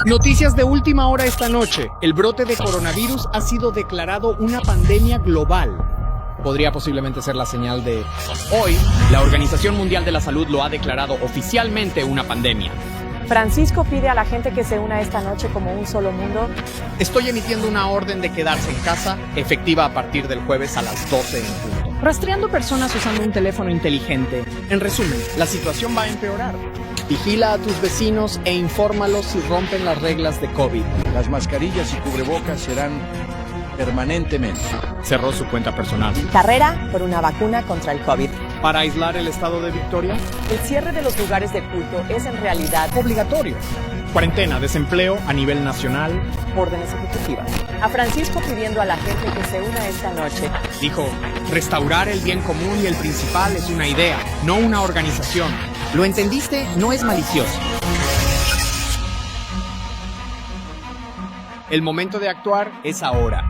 Noticias de última hora esta noche. El brote de coronavirus ha sido declarado una pandemia global. Podría posiblemente ser la señal de... Hoy, la Organización Mundial de la Salud lo ha declarado oficialmente una pandemia. Francisco pide a la gente que se una esta noche como un solo mundo. Estoy emitiendo una orden de quedarse en casa, efectiva a partir del jueves a las 12 en punto. Rastreando personas usando un teléfono inteligente. En resumen, la situación va a empeorar. Vigila a tus vecinos e infórmalos si rompen las reglas de COVID. Las mascarillas y cubrebocas serán permanentemente. Cerró su cuenta personal. Carrera por una vacuna contra el COVID. Para aislar el estado de Victoria, El cierre de los lugares de culto es en realidad obligatorio. Cuarentena, desempleo a nivel nacional. órdenes ejecutivas. A Francisco pidiendo a la gente que se una esta noche. Dijo, restaurar el bien común y el principal es una idea, no una organización. ¿Lo entendiste? No es malicioso. El momento de actuar es ahora.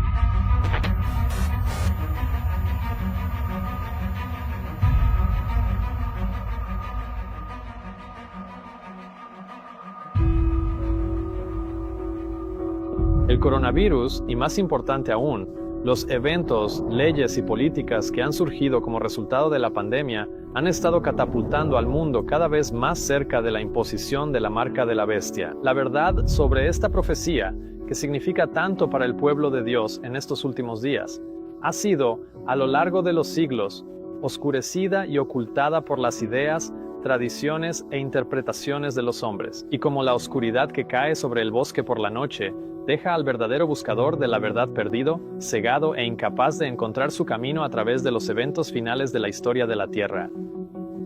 El coronavirus, y más importante aún, los eventos, leyes y políticas que han surgido como resultado de la pandemia han estado catapultando al mundo cada vez más cerca de la imposición de la marca de la bestia. La verdad sobre esta profecía, que significa tanto para el pueblo de Dios en estos últimos días, ha sido, a lo largo de los siglos, oscurecida y ocultada por las ideas, tradiciones e interpretaciones de los hombres. Y como la oscuridad que cae sobre el bosque por la noche, deja al verdadero buscador de la verdad perdido, cegado e incapaz de encontrar su camino a través de los eventos finales de la historia de la tierra.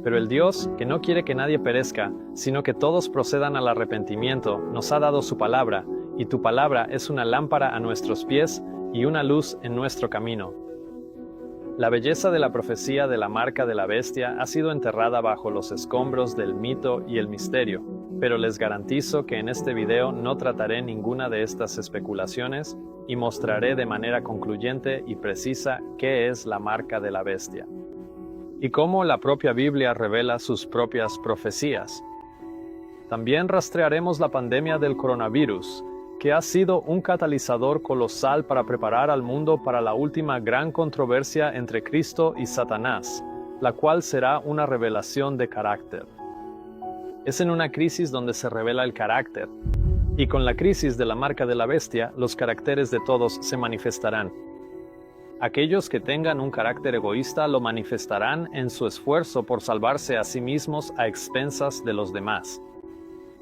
Pero el Dios, que no quiere que nadie perezca, sino que todos procedan al arrepentimiento, nos ha dado su palabra, y tu palabra es una lámpara a nuestros pies y una luz en nuestro camino. La belleza de la profecía de la marca de la bestia ha sido enterrada bajo los escombros del mito y el misterio, pero les garantizo que en este video no trataré ninguna de estas especulaciones y mostraré de manera concluyente y precisa qué es la marca de la bestia y cómo la propia Biblia revela sus propias profecías. También rastrearemos la pandemia del coronavirus, que ha sido un catalizador colosal para preparar al mundo para la última gran controversia entre Cristo y Satanás, la cual será una revelación de carácter. Es en una crisis donde se revela el carácter, y con la crisis de la marca de la bestia, los caracteres de todos se manifestarán. Aquellos que tengan un carácter egoísta lo manifestarán en su esfuerzo por salvarse a sí mismos a expensas de los demás.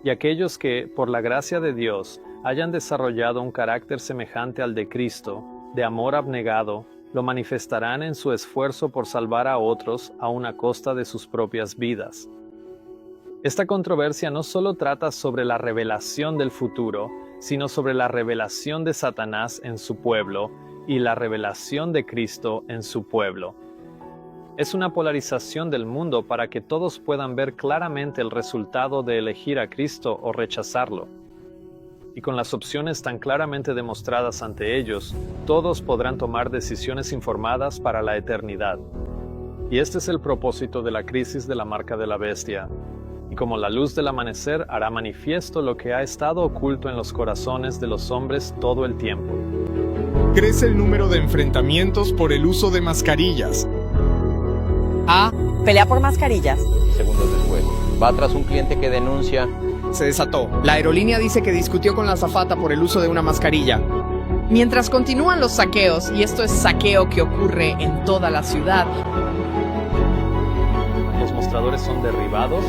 Y aquellos que, por la gracia de Dios, hayan desarrollado un carácter semejante al de Cristo, de amor abnegado, lo manifestarán en su esfuerzo por salvar a otros a una costa de sus propias vidas. Esta controversia no solo trata sobre la revelación del futuro, sino sobre la revelación de Satanás en su pueblo y la revelación de Cristo en su pueblo. Es una polarización del mundo para que todos puedan ver claramente el resultado de elegir a Cristo o rechazarlo. Y con las opciones tan claramente demostradas ante ellos, todos podrán tomar decisiones informadas para la eternidad. Y este es el propósito de la crisis de la marca de la bestia. Y como la luz del amanecer hará manifiesto lo que ha estado oculto en los corazones de los hombres todo el tiempo. Crece el número de enfrentamientos por el uso de mascarillas. A. Pelea por mascarillas. Segundos después, va tras un cliente que denuncia. Se desató. La aerolínea dice que discutió con la azafata por el uso de una mascarilla. Mientras continúan los saqueos, y esto es saqueo que ocurre en toda la ciudad. Los mostradores son derribados.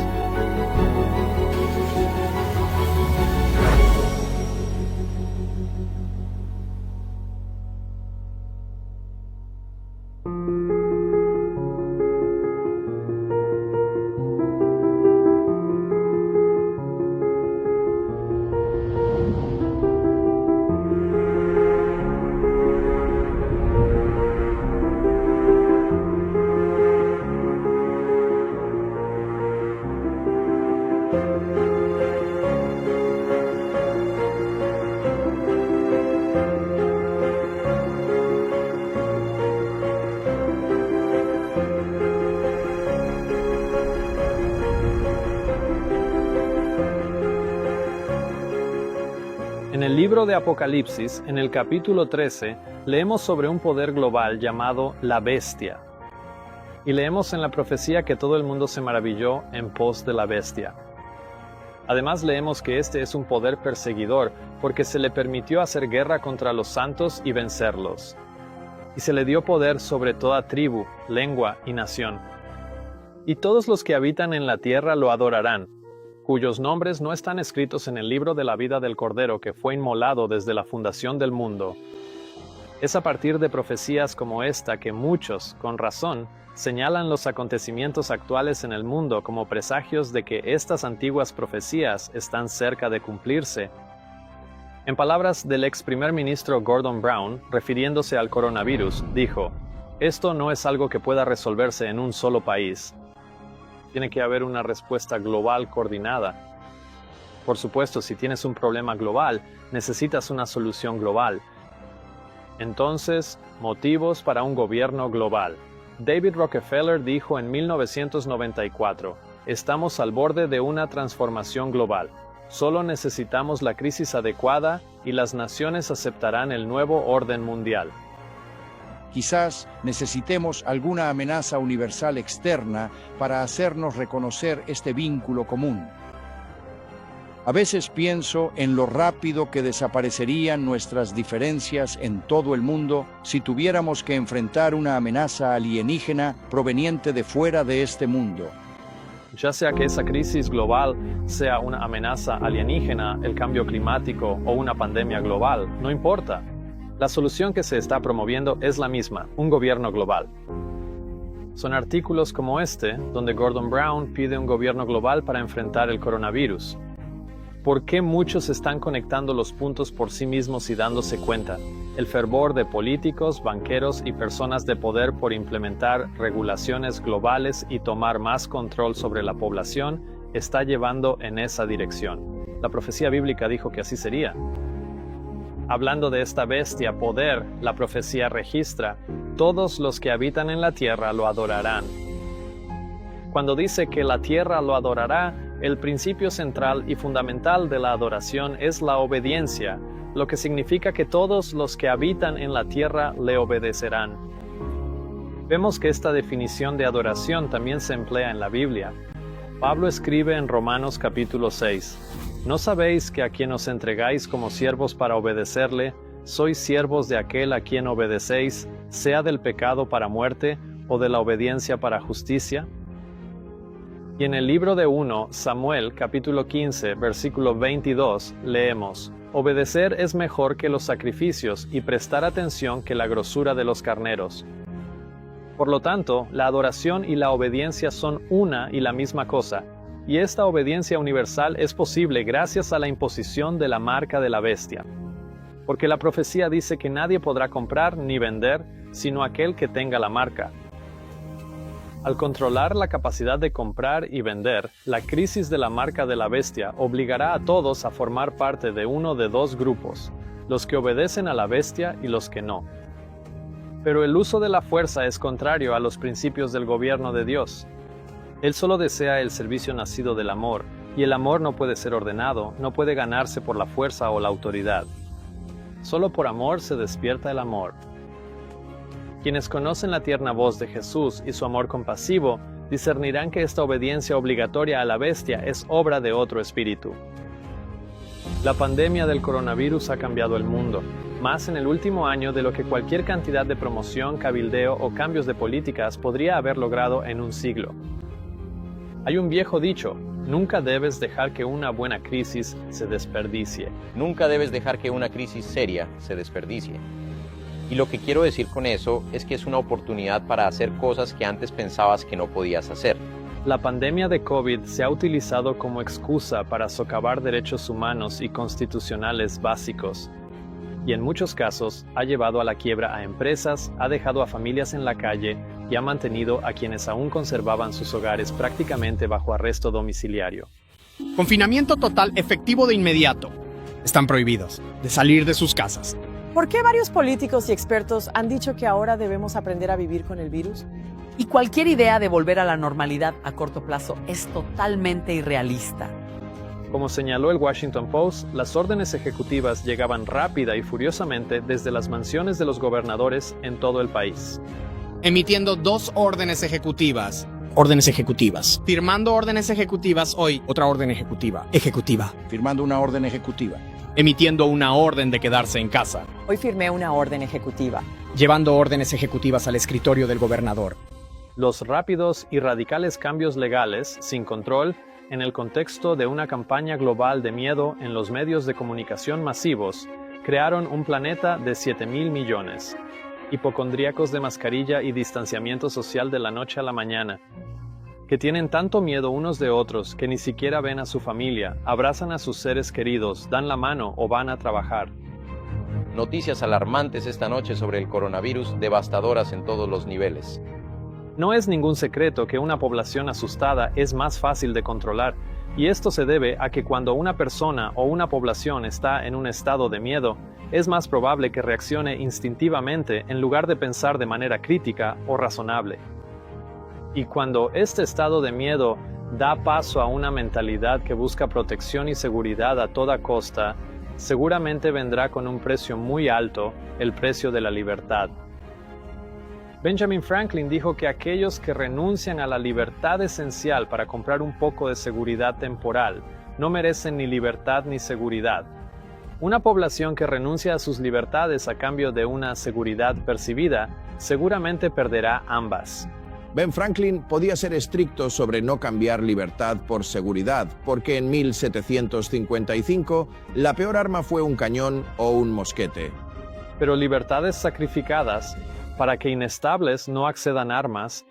En el libro de Apocalipsis, en el capítulo 13, leemos sobre un poder global llamado la bestia. Y leemos en la profecía que todo el mundo se maravilló en pos de la bestia. Además leemos que este es un poder perseguidor porque se le permitió hacer guerra contra los santos y vencerlos. Y se le dio poder sobre toda tribu, lengua y nación. Y todos los que habitan en la tierra lo adorarán, cuyos nombres no están escritos en el libro de la vida del Cordero que fue inmolado desde la fundación del mundo. Es a partir de profecías como esta que muchos, con razón, señalan los acontecimientos actuales en el mundo como presagios de que estas antiguas profecías están cerca de cumplirse. En palabras del ex primer ministro Gordon Brown, refiriéndose al coronavirus, dijo: "Esto no es algo que pueda resolverse en un solo país. Tiene que haber una respuesta global coordinada. Por supuesto, si tienes un problema global, necesitas una solución global. Entonces, motivos para un gobierno global". David Rockefeller dijo en 1994, "Estamos al borde de una transformación global. Solo necesitamos la crisis adecuada y las naciones aceptarán el nuevo orden mundial". Quizás necesitemos alguna amenaza universal externa para hacernos reconocer este vínculo común. A veces pienso en lo rápido que desaparecerían nuestras diferencias en todo el mundo si tuviéramos que enfrentar una amenaza alienígena proveniente de fuera de este mundo. Ya sea que esa crisis global sea una amenaza alienígena, el cambio climático o una pandemia global, no importa. La solución que se está promoviendo es la misma, un gobierno global. Son artículos como este, donde Gordon Brown pide un gobierno global para enfrentar el coronavirus. ¿Por qué muchos están conectando los puntos por sí mismos y dándose cuenta? El fervor de políticos, banqueros y personas de poder por implementar regulaciones globales y tomar más control sobre la población está llevando en esa dirección. La profecía bíblica dijo que así sería. Hablando de esta bestia poder, la profecía registra: todos los que habitan en la tierra lo adorarán. Cuando dice que la tierra lo adorará, el principio central y fundamental de la adoración es la obediencia, lo que significa que todos los que habitan en la tierra le obedecerán. Vemos que esta definición de adoración también se emplea en la Biblia. Pablo escribe en Romanos capítulo 6, ¿no sabéis que a quien os entregáis como siervos para obedecerle, sois siervos de aquel a quien obedecéis, sea del pecado para muerte o de la obediencia para justicia? Y en el libro de 1 Samuel, capítulo 15, versículo 22, leemos: obedecer es mejor que los sacrificios y prestar atención que la grosura de los carneros. Por lo tanto, la adoración y la obediencia son una y la misma cosa, y esta obediencia universal es posible gracias a la imposición de la marca de la bestia. Porque la profecía dice que nadie podrá comprar ni vender, sino aquel que tenga la marca. Al controlar la capacidad de comprar y vender, la crisis de la marca de la bestia obligará a todos a formar parte de uno de dos grupos, los que obedecen a la bestia y los que no. Pero el uso de la fuerza es contrario a los principios del gobierno de Dios. Él solo desea el servicio nacido del amor, y el amor no puede ser ordenado, no puede ganarse por la fuerza o la autoridad. Solo por amor se despierta el amor. Quienes conocen la tierna voz de Jesús y su amor compasivo, discernirán que esta obediencia obligatoria a la bestia es obra de otro espíritu. La pandemia del coronavirus ha cambiado el mundo, más en el último año de lo que cualquier cantidad de promoción, cabildeo o cambios de políticas podría haber logrado en un siglo. Hay un viejo dicho: nunca debes dejar que una buena crisis se desperdicie. Nunca debes dejar que una crisis seria se desperdicie. Y lo que quiero decir con eso es que es una oportunidad para hacer cosas que antes pensabas que no podías hacer. La pandemia de COVID se ha utilizado como excusa para socavar derechos humanos y constitucionales básicos. Y en muchos casos ha llevado a la quiebra a empresas, ha dejado a familias en la calle y ha mantenido a quienes aún conservaban sus hogares prácticamente bajo arresto domiciliario. Confinamiento total efectivo de inmediato. Están prohibidos de salir de sus casas. ¿Por qué varios políticos y expertos han dicho que ahora debemos aprender a vivir con el virus? Y cualquier idea de volver a la normalidad a corto plazo es totalmente irrealista. Como señaló el Washington Post, las órdenes ejecutivas llegaban rápida y furiosamente desde las mansiones de los gobernadores en todo el país. Emitiendo 2 órdenes ejecutivas. Órdenes ejecutivas. Firmando órdenes ejecutivas hoy. Otra orden ejecutiva. Ejecutiva. Firmando una orden ejecutiva. Emitiendo una orden de quedarse en casa. Hoy firmé una orden ejecutiva. Llevando órdenes ejecutivas al escritorio del gobernador. Los rápidos y radicales cambios legales, sin control, en el contexto de una campaña global de miedo en los medios de comunicación masivos, crearon un planeta de 7.000 millones. Hipocondríacos de mascarilla y distanciamiento social de la noche a la mañana, que tienen tanto miedo unos de otros que ni siquiera ven a su familia, abrazan a sus seres queridos, dan la mano o van a trabajar. Noticias alarmantes esta noche sobre el coronavirus, devastadoras en todos los niveles. No es ningún secreto que una población asustada es más fácil de controlar, y esto se debe a que cuando una persona o una población está en un estado de miedo, es más probable que reaccione instintivamente en lugar de pensar de manera crítica o razonable. Y cuando este estado de miedo da paso a una mentalidad que busca protección y seguridad a toda costa, seguramente vendrá con un precio muy alto, el precio de la libertad. Benjamin Franklin dijo que aquellos que renuncian a la libertad esencial para comprar un poco de seguridad temporal no merecen ni libertad ni seguridad. Una población que renuncia a sus libertades a cambio de una seguridad percibida seguramente perderá ambas. Ben Franklin podía ser estricto sobre no cambiar libertad por seguridad, porque en 1755 la peor arma fue un cañón o un mosquete. Pero libertades sacrificadas para que inestables no accedan a armas.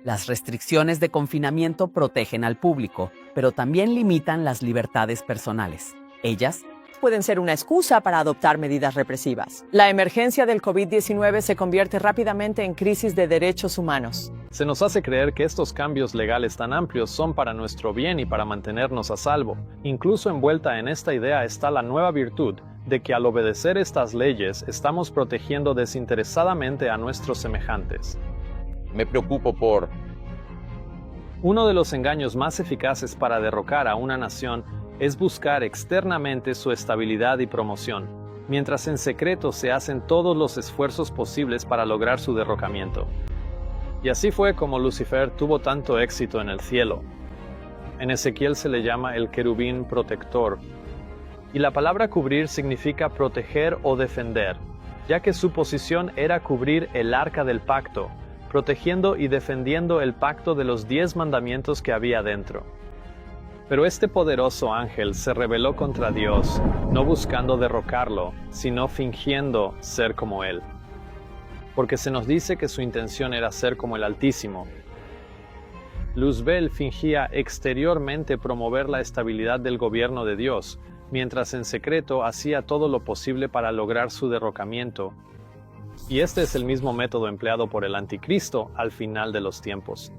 Las restricciones de confinamiento protegen al público, pero también limitan las libertades personales. Ellas pueden ser una excusa para adoptar medidas represivas. La emergencia del COVID-19 se convierte rápidamente en crisis de derechos humanos. Se nos hace creer que estos cambios legales tan amplios son para nuestro bien y para mantenernos a salvo. Incluso envuelta en esta idea está la nueva virtud de que al obedecer estas leyes estamos protegiendo desinteresadamente a nuestros semejantes. Me preocupo por... Uno de los engaños más eficaces para derrocar a una nación es buscar externamente su estabilidad y promoción, mientras en secreto se hacen todos los esfuerzos posibles para lograr su derrocamiento. Y así fue como Lucifer tuvo tanto éxito en el cielo. En Ezequiel se le llama el querubín protector, y la palabra cubrir significa proteger o defender, ya que su posición era cubrir el arca del pacto, protegiendo y defendiendo el pacto de los 10 mandamientos que había dentro. Pero este poderoso ángel se rebeló contra Dios, no buscando derrocarlo, sino fingiendo ser como él. Porque se nos dice que su intención era ser como el Altísimo. Luzbel fingía exteriormente promover la estabilidad del gobierno de Dios, mientras en secreto hacía todo lo posible para lograr su derrocamiento. Y este es el mismo método empleado por el anticristo al final de los tiempos.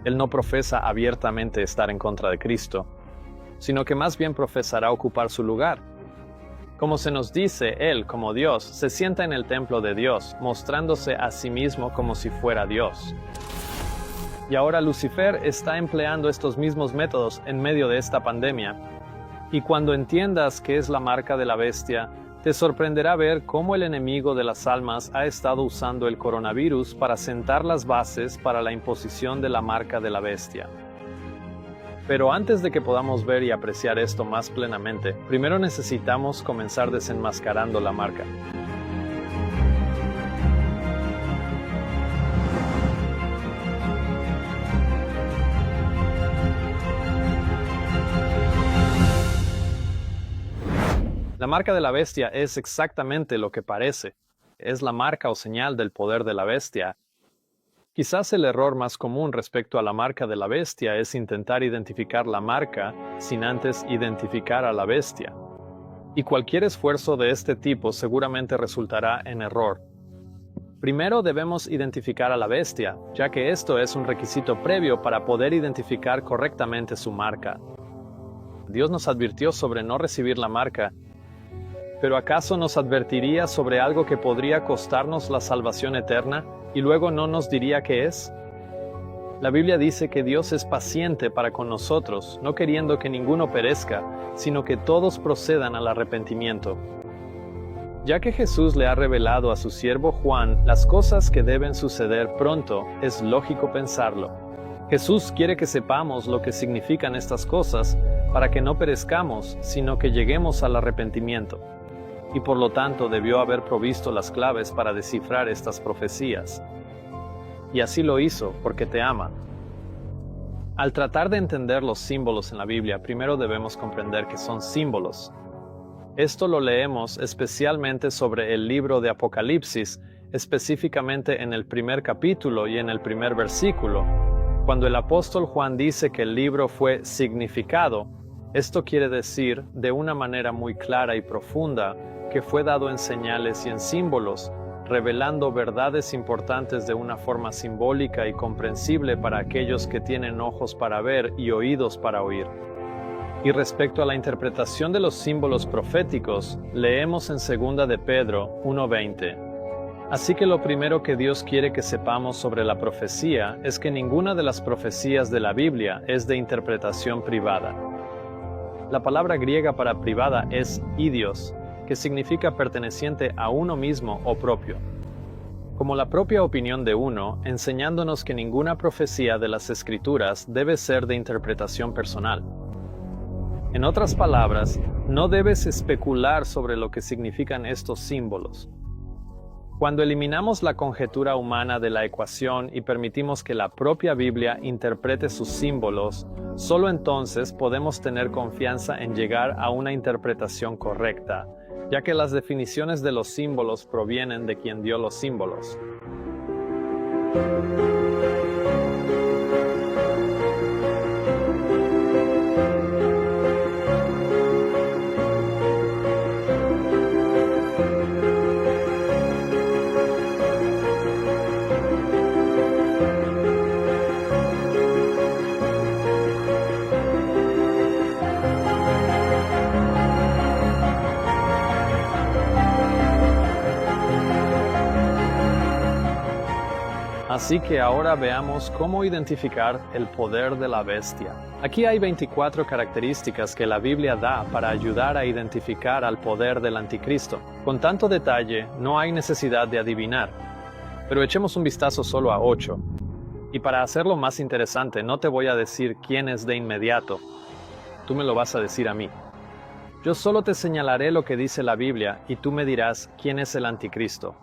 Él no profesa abiertamente estar en contra de Cristo, sino que más bien profesará ocupar su lugar. Como se nos dice, él, como Dios, se sienta en el templo de Dios, mostrándose a sí mismo como si fuera Dios. Y ahora Lucifer está empleando estos mismos métodos en medio de esta pandemia. Y cuando entiendas qué es la marca de la bestia, te sorprenderá ver cómo el enemigo de las almas ha estado usando el coronavirus para sentar las bases para la imposición de la marca de la bestia. Pero antes de que podamos ver y apreciar esto más plenamente, primero necesitamos comenzar desenmascarando la marca. La marca de la bestia es exactamente lo que parece. Es la marca o señal del poder de la bestia. Quizás el error más común respecto a la marca de la bestia es intentar identificar la marca sin antes identificar a la bestia. Y cualquier esfuerzo de este tipo seguramente resultará en error. Primero debemos identificar a la bestia, ya que esto es un requisito previo para poder identificar correctamente su marca. Dios nos advirtió sobre no recibir la marca, ¿pero acaso nos advertiría sobre algo que podría costarnos la salvación eterna y luego no nos diría qué es? La Biblia dice que Dios es paciente para con nosotros, no queriendo que ninguno perezca, sino que todos procedan al arrepentimiento. Ya que Jesús le ha revelado a su siervo Juan las cosas que deben suceder pronto, es lógico pensarlo. Jesús quiere que sepamos lo que significan estas cosas para que no perezcamos, sino que lleguemos al arrepentimiento. Y por lo tanto debió haber provisto las claves para descifrar estas profecías. Y así lo hizo, porque te ama. Al tratar de entender los símbolos en la Biblia, primero debemos comprender que son símbolos. Esto lo leemos especialmente sobre el libro de Apocalipsis, específicamente en el primer capítulo y en el primer versículo. Cuando el apóstol Juan dice que el libro fue significado, esto quiere decir, de una manera muy clara y profunda, que fue dado en señales y en símbolos, revelando verdades importantes de una forma simbólica y comprensible para aquellos que tienen ojos para ver y oídos para oír. Y respecto a la interpretación de los símbolos proféticos, leemos en 2 de Pedro 1:20. Así que lo primero que Dios quiere que sepamos sobre la profecía es que ninguna de las profecías de la Biblia es de interpretación privada. La palabra griega para privada es idios, que significa perteneciente a uno mismo o propio. Como la propia opinión de uno, enseñándonos que ninguna profecía de las Escrituras debe ser de interpretación personal. En otras palabras, no debes especular sobre lo que significan estos símbolos. Cuando eliminamos la conjetura humana de la ecuación y permitimos que la propia Biblia interprete sus símbolos, solo entonces podemos tener confianza en llegar a una interpretación correcta, ya que las definiciones de los símbolos provienen de quien dio los símbolos. Así que ahora veamos cómo identificar el poder de la bestia. Aquí hay 24 características que la Biblia da para ayudar a identificar al poder del anticristo. Con tanto detalle, no hay necesidad de adivinar. Pero echemos un vistazo solo a 8. Y para hacerlo más interesante, no te voy a decir quién es de inmediato. Tú me lo vas a decir a mí. Yo solo te señalaré lo que dice la Biblia y tú me dirás quién es el anticristo.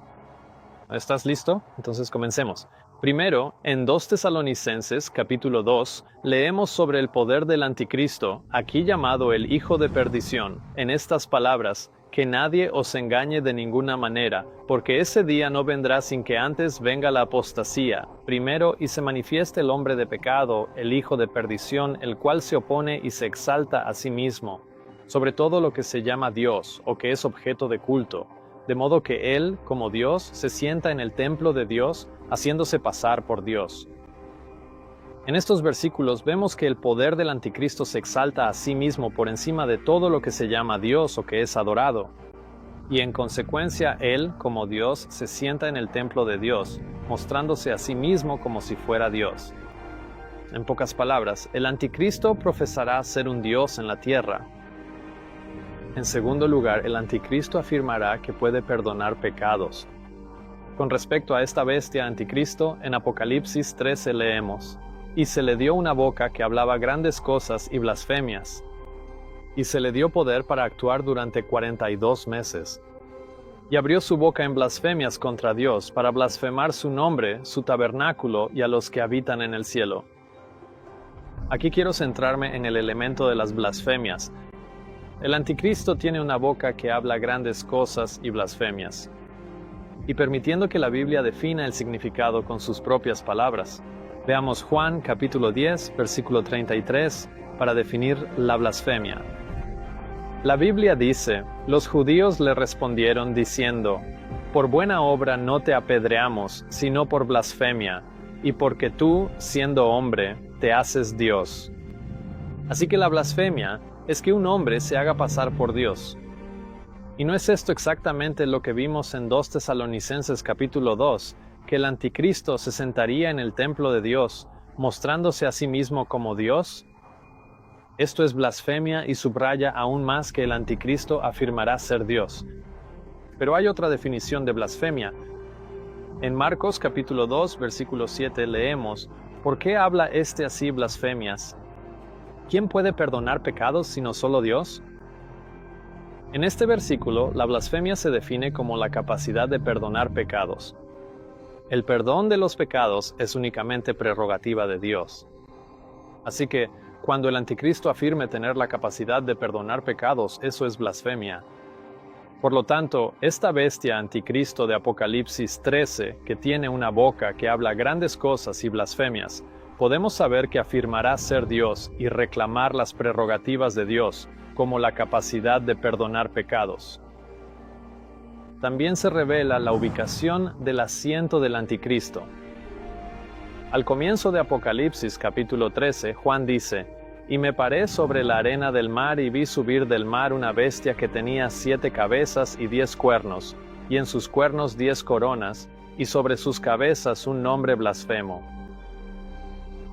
¿Estás listo? Entonces comencemos. Primero, en 2 Tesalonicenses, capítulo 2, leemos sobre el poder del anticristo, aquí llamado el hijo de perdición, en estas palabras: que nadie os engañe de ninguna manera, porque ese día no vendrá sin que antes venga la apostasía, primero, y se manifieste el hombre de pecado, el hijo de perdición, el cual se opone y se exalta a sí mismo, sobre todo lo que se llama Dios, o que es objeto de culto, de modo que él, como Dios, se sienta en el templo de Dios, haciéndose pasar por Dios. En estos versículos vemos que el poder del anticristo se exalta a sí mismo por encima de todo lo que se llama Dios o que es adorado. Y en consecuencia, él, como Dios, se sienta en el templo de Dios, mostrándose a sí mismo como si fuera Dios. En pocas palabras, el anticristo profesará ser un Dios en la tierra. En segundo lugar, el anticristo afirmará que puede perdonar pecados. Con respecto a esta bestia anticristo, en Apocalipsis 13 leemos: y se le dio una boca que hablaba grandes cosas y blasfemias. Y se le dio poder para actuar durante 42 meses. Y abrió su boca en blasfemias contra Dios, para blasfemar su nombre, su tabernáculo y a los que habitan en el cielo. Aquí quiero centrarme en el elemento de las blasfemias. El anticristo tiene una boca que habla grandes cosas y blasfemias. Y permitiendo que la Biblia defina el significado con sus propias palabras, veamos Juan capítulo 10, versículo 33, para definir la blasfemia. La Biblia dice: los judíos le respondieron diciendo: por buena obra no te apedreamos, sino por blasfemia, y porque tú, siendo hombre, te haces Dios. Así que la blasfemia es que un hombre se haga pasar por Dios. ¿Y no es esto exactamente lo que vimos en 2 Tesalonicenses capítulo 2, que el anticristo se sentaría en el templo de Dios, mostrándose a sí mismo como Dios? Esto es blasfemia y subraya aún más que el anticristo afirmará ser Dios. Pero hay otra definición de blasfemia. En Marcos capítulo 2, versículo 7 leemos: ¿Por qué habla éste así blasfemias? ¿Quién puede perdonar pecados sino solo Dios? En este versículo, la blasfemia se define como la capacidad de perdonar pecados. El perdón de los pecados es únicamente prerrogativa de Dios. Así que, cuando el anticristo afirme tener la capacidad de perdonar pecados, eso es blasfemia. Por lo tanto, esta bestia anticristo de Apocalipsis 13, que tiene una boca que habla grandes cosas y blasfemias, podemos saber que afirmará ser Dios y reclamar las prerrogativas de Dios, como la capacidad de perdonar pecados. También se revela la ubicación del asiento del anticristo. Al comienzo de Apocalipsis capítulo 13, Juan dice: «Y me paré sobre la arena del mar y vi subir del mar una bestia que tenía 7 cabezas y 10 cuernos, y en sus cuernos 10 coronas, y sobre sus cabezas un nombre blasfemo».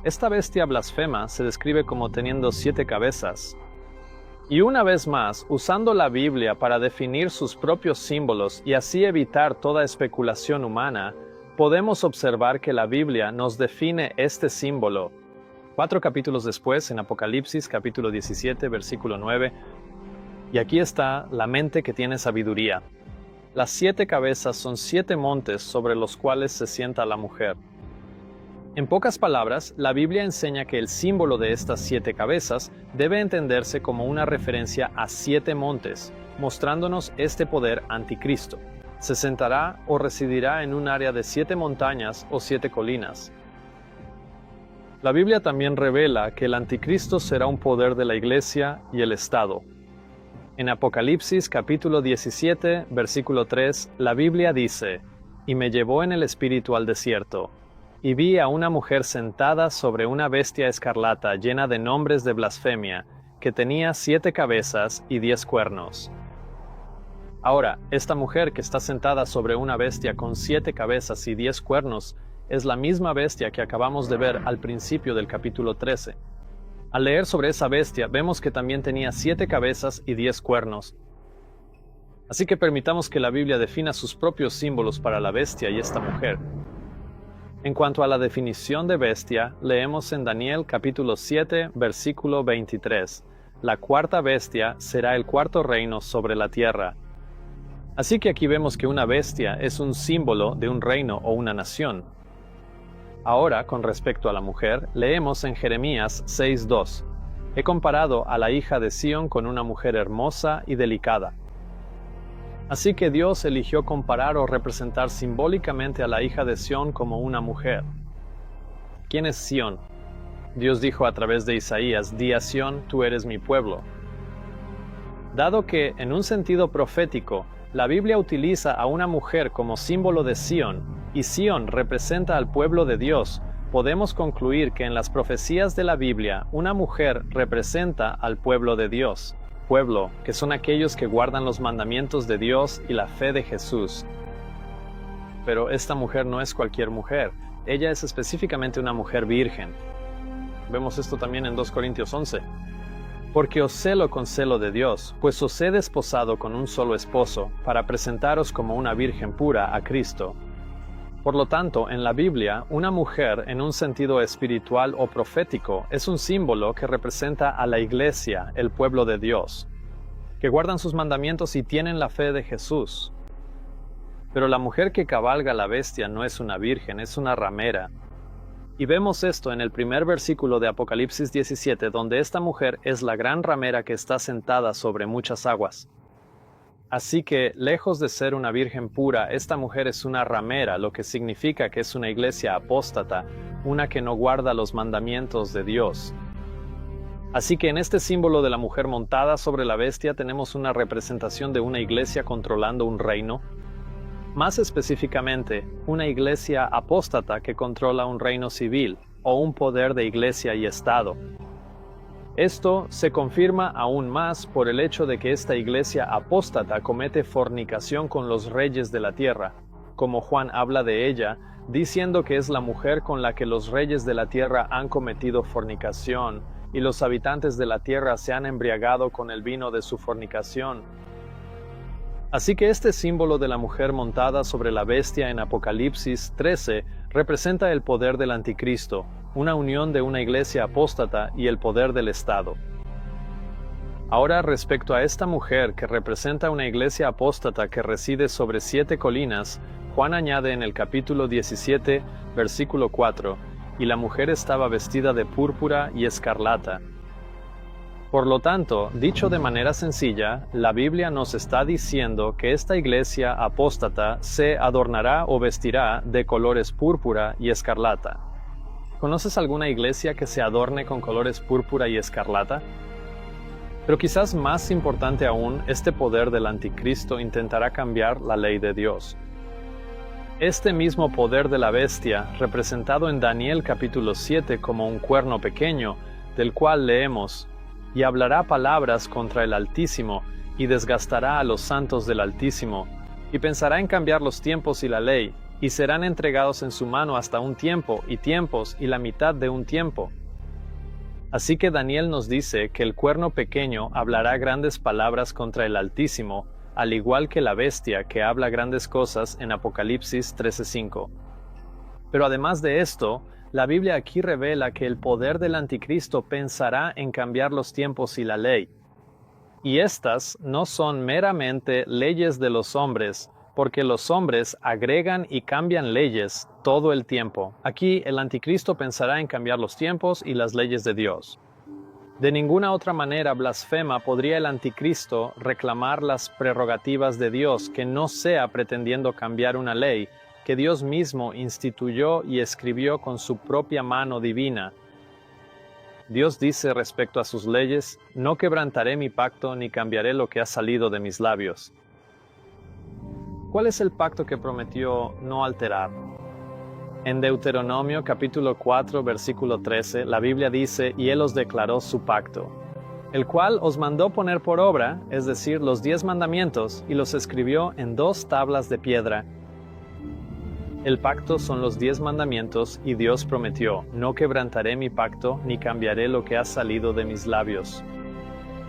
Esta bestia blasfema se describe como teniendo 7 cabezas. Y una vez más, usando la Biblia para definir sus propios símbolos y así evitar toda especulación humana, podemos observar que la Biblia nos define este símbolo. 4 capítulos después, en Apocalipsis capítulo 17, versículo 9, y aquí está la mente que tiene sabiduría. Las 7 cabezas son 7 montes sobre los cuales se sienta la mujer. En pocas palabras, la Biblia enseña que el símbolo de estas 7 cabezas debe entenderse como una referencia a 7 montes, mostrándonos este poder anticristo. Se sentará o residirá en un área de 7 montañas o 7 colinas. La Biblia también revela que el anticristo será un poder de la Iglesia y el Estado. En Apocalipsis capítulo 17, versículo 3, la Biblia dice: «Y me llevó en el espíritu al desierto, y vi a una mujer sentada sobre una bestia escarlata llena de nombres de blasfemia, que tenía 7 cabezas y 10 cuernos». Ahora, esta mujer que está sentada sobre una bestia con 7 cabezas y 10 cuernos es la misma bestia que acabamos de ver al principio del capítulo 13. Al leer sobre esa bestia, vemos que también tenía 7 cabezas y 10 cuernos. Así que permitamos que la Biblia defina sus propios símbolos para la bestia y esta mujer. En cuanto a la definición de bestia, leemos en Daniel capítulo 7, versículo 23. La cuarta bestia será el cuarto reino sobre la tierra. Así que aquí vemos que una bestia es un símbolo de un reino o una nación. Ahora, con respecto a la mujer, leemos en Jeremías 6:2. He comparado a la hija de Sión con una mujer hermosa y delicada. Así que Dios eligió comparar o representar simbólicamente a la hija de Sión como una mujer. ¿Quién es Sión? Dios dijo a través de Isaías: «Di a Sión, tú eres mi pueblo». Dado que, en un sentido profético, la Biblia utiliza a una mujer como símbolo de Sión, y Sión representa al pueblo de Dios, podemos concluir que en las profecías de la Biblia, una mujer representa al pueblo de Dios. Pueblo, que son aquellos que guardan los mandamientos de Dios y la fe de Jesús. Pero esta mujer no es cualquier mujer, ella es específicamente una mujer virgen. Vemos esto también en 2 Corintios 11. Porque os celo con celo de Dios, pues os he desposado con un solo esposo, para presentaros como una virgen pura a Cristo. Por lo tanto, en la Biblia, una mujer, en un sentido espiritual o profético, es un símbolo que representa a la Iglesia, el pueblo de Dios, que guardan sus mandamientos y tienen la fe de Jesús. Pero la mujer que cabalga la bestia no es una virgen, es una ramera. Y vemos esto en el primer versículo de Apocalipsis 17, donde esta mujer es la gran ramera que está sentada sobre muchas aguas. Así que, lejos de ser una virgen pura, esta mujer es una ramera, lo que significa que es una iglesia apóstata, una que no guarda los mandamientos de Dios. Así que en este símbolo de la mujer montada sobre la bestia tenemos una representación de una iglesia controlando un reino. Más específicamente, una iglesia apóstata que controla un reino civil, o un poder de iglesia y Estado. Esto se confirma aún más por el hecho de que esta iglesia apóstata comete fornicación con los reyes de la tierra, como Juan habla de ella diciendo que es la mujer con la que los reyes de la tierra han cometido fornicación, y los habitantes de la tierra se han embriagado con el vino de su fornicación. Así que este símbolo de la mujer montada sobre la bestia en Apocalipsis 13 representa el poder del anticristo, una unión de una iglesia apóstata y el poder del Estado. Ahora, respecto a esta mujer que representa una iglesia apóstata que reside sobre 7 colinas, Juan añade en el capítulo 17, versículo 4, y la mujer estaba vestida de púrpura y escarlata. Por lo tanto, dicho de manera sencilla, la Biblia nos está diciendo que esta iglesia apóstata se adornará o vestirá de colores púrpura y escarlata. ¿Conoces alguna iglesia que se adorne con colores púrpura y escarlata? Pero quizás más importante aún, este poder del anticristo intentará cambiar la ley de Dios. Este mismo poder de la bestia, representado en Daniel capítulo 7 como un cuerno pequeño, del cual leemos: y hablará palabras contra el Altísimo, y desgastará a los santos del Altísimo, y pensará en cambiar los tiempos y la ley, y serán entregados en su mano hasta un tiempo, y tiempos, y la mitad de un tiempo. Así que Daniel nos dice que el cuerno pequeño hablará grandes palabras contra el Altísimo, al igual que la bestia que habla grandes cosas en Apocalipsis 13:5. Pero además de esto, la Biblia aquí revela que el poder del anticristo pensará en cambiar los tiempos y la ley. Y estas no son meramente leyes de los hombres, porque los hombres agregan y cambian leyes todo el tiempo. Aquí el anticristo pensará en cambiar los tiempos y las leyes de Dios. De ninguna otra manera blasfema podría el anticristo reclamar las prerrogativas de Dios que no sea pretendiendo cambiar una ley que Dios mismo instituyó y escribió con su propia mano divina. Dios dice respecto a sus leyes: no quebrantaré mi pacto ni cambiaré lo que ha salido de mis labios. ¿Cuál es el pacto que prometió no alterar? En Deuteronomio capítulo 4 versículo 13, la Biblia dice: y Él os declaró su pacto, el cual os mandó poner por obra, es decir, los 10 mandamientos, y los escribió en 2 tablas de piedra. El pacto son los 10 mandamientos, y Dios prometió: no quebrantaré mi pacto, ni cambiaré lo que ha salido de mis labios.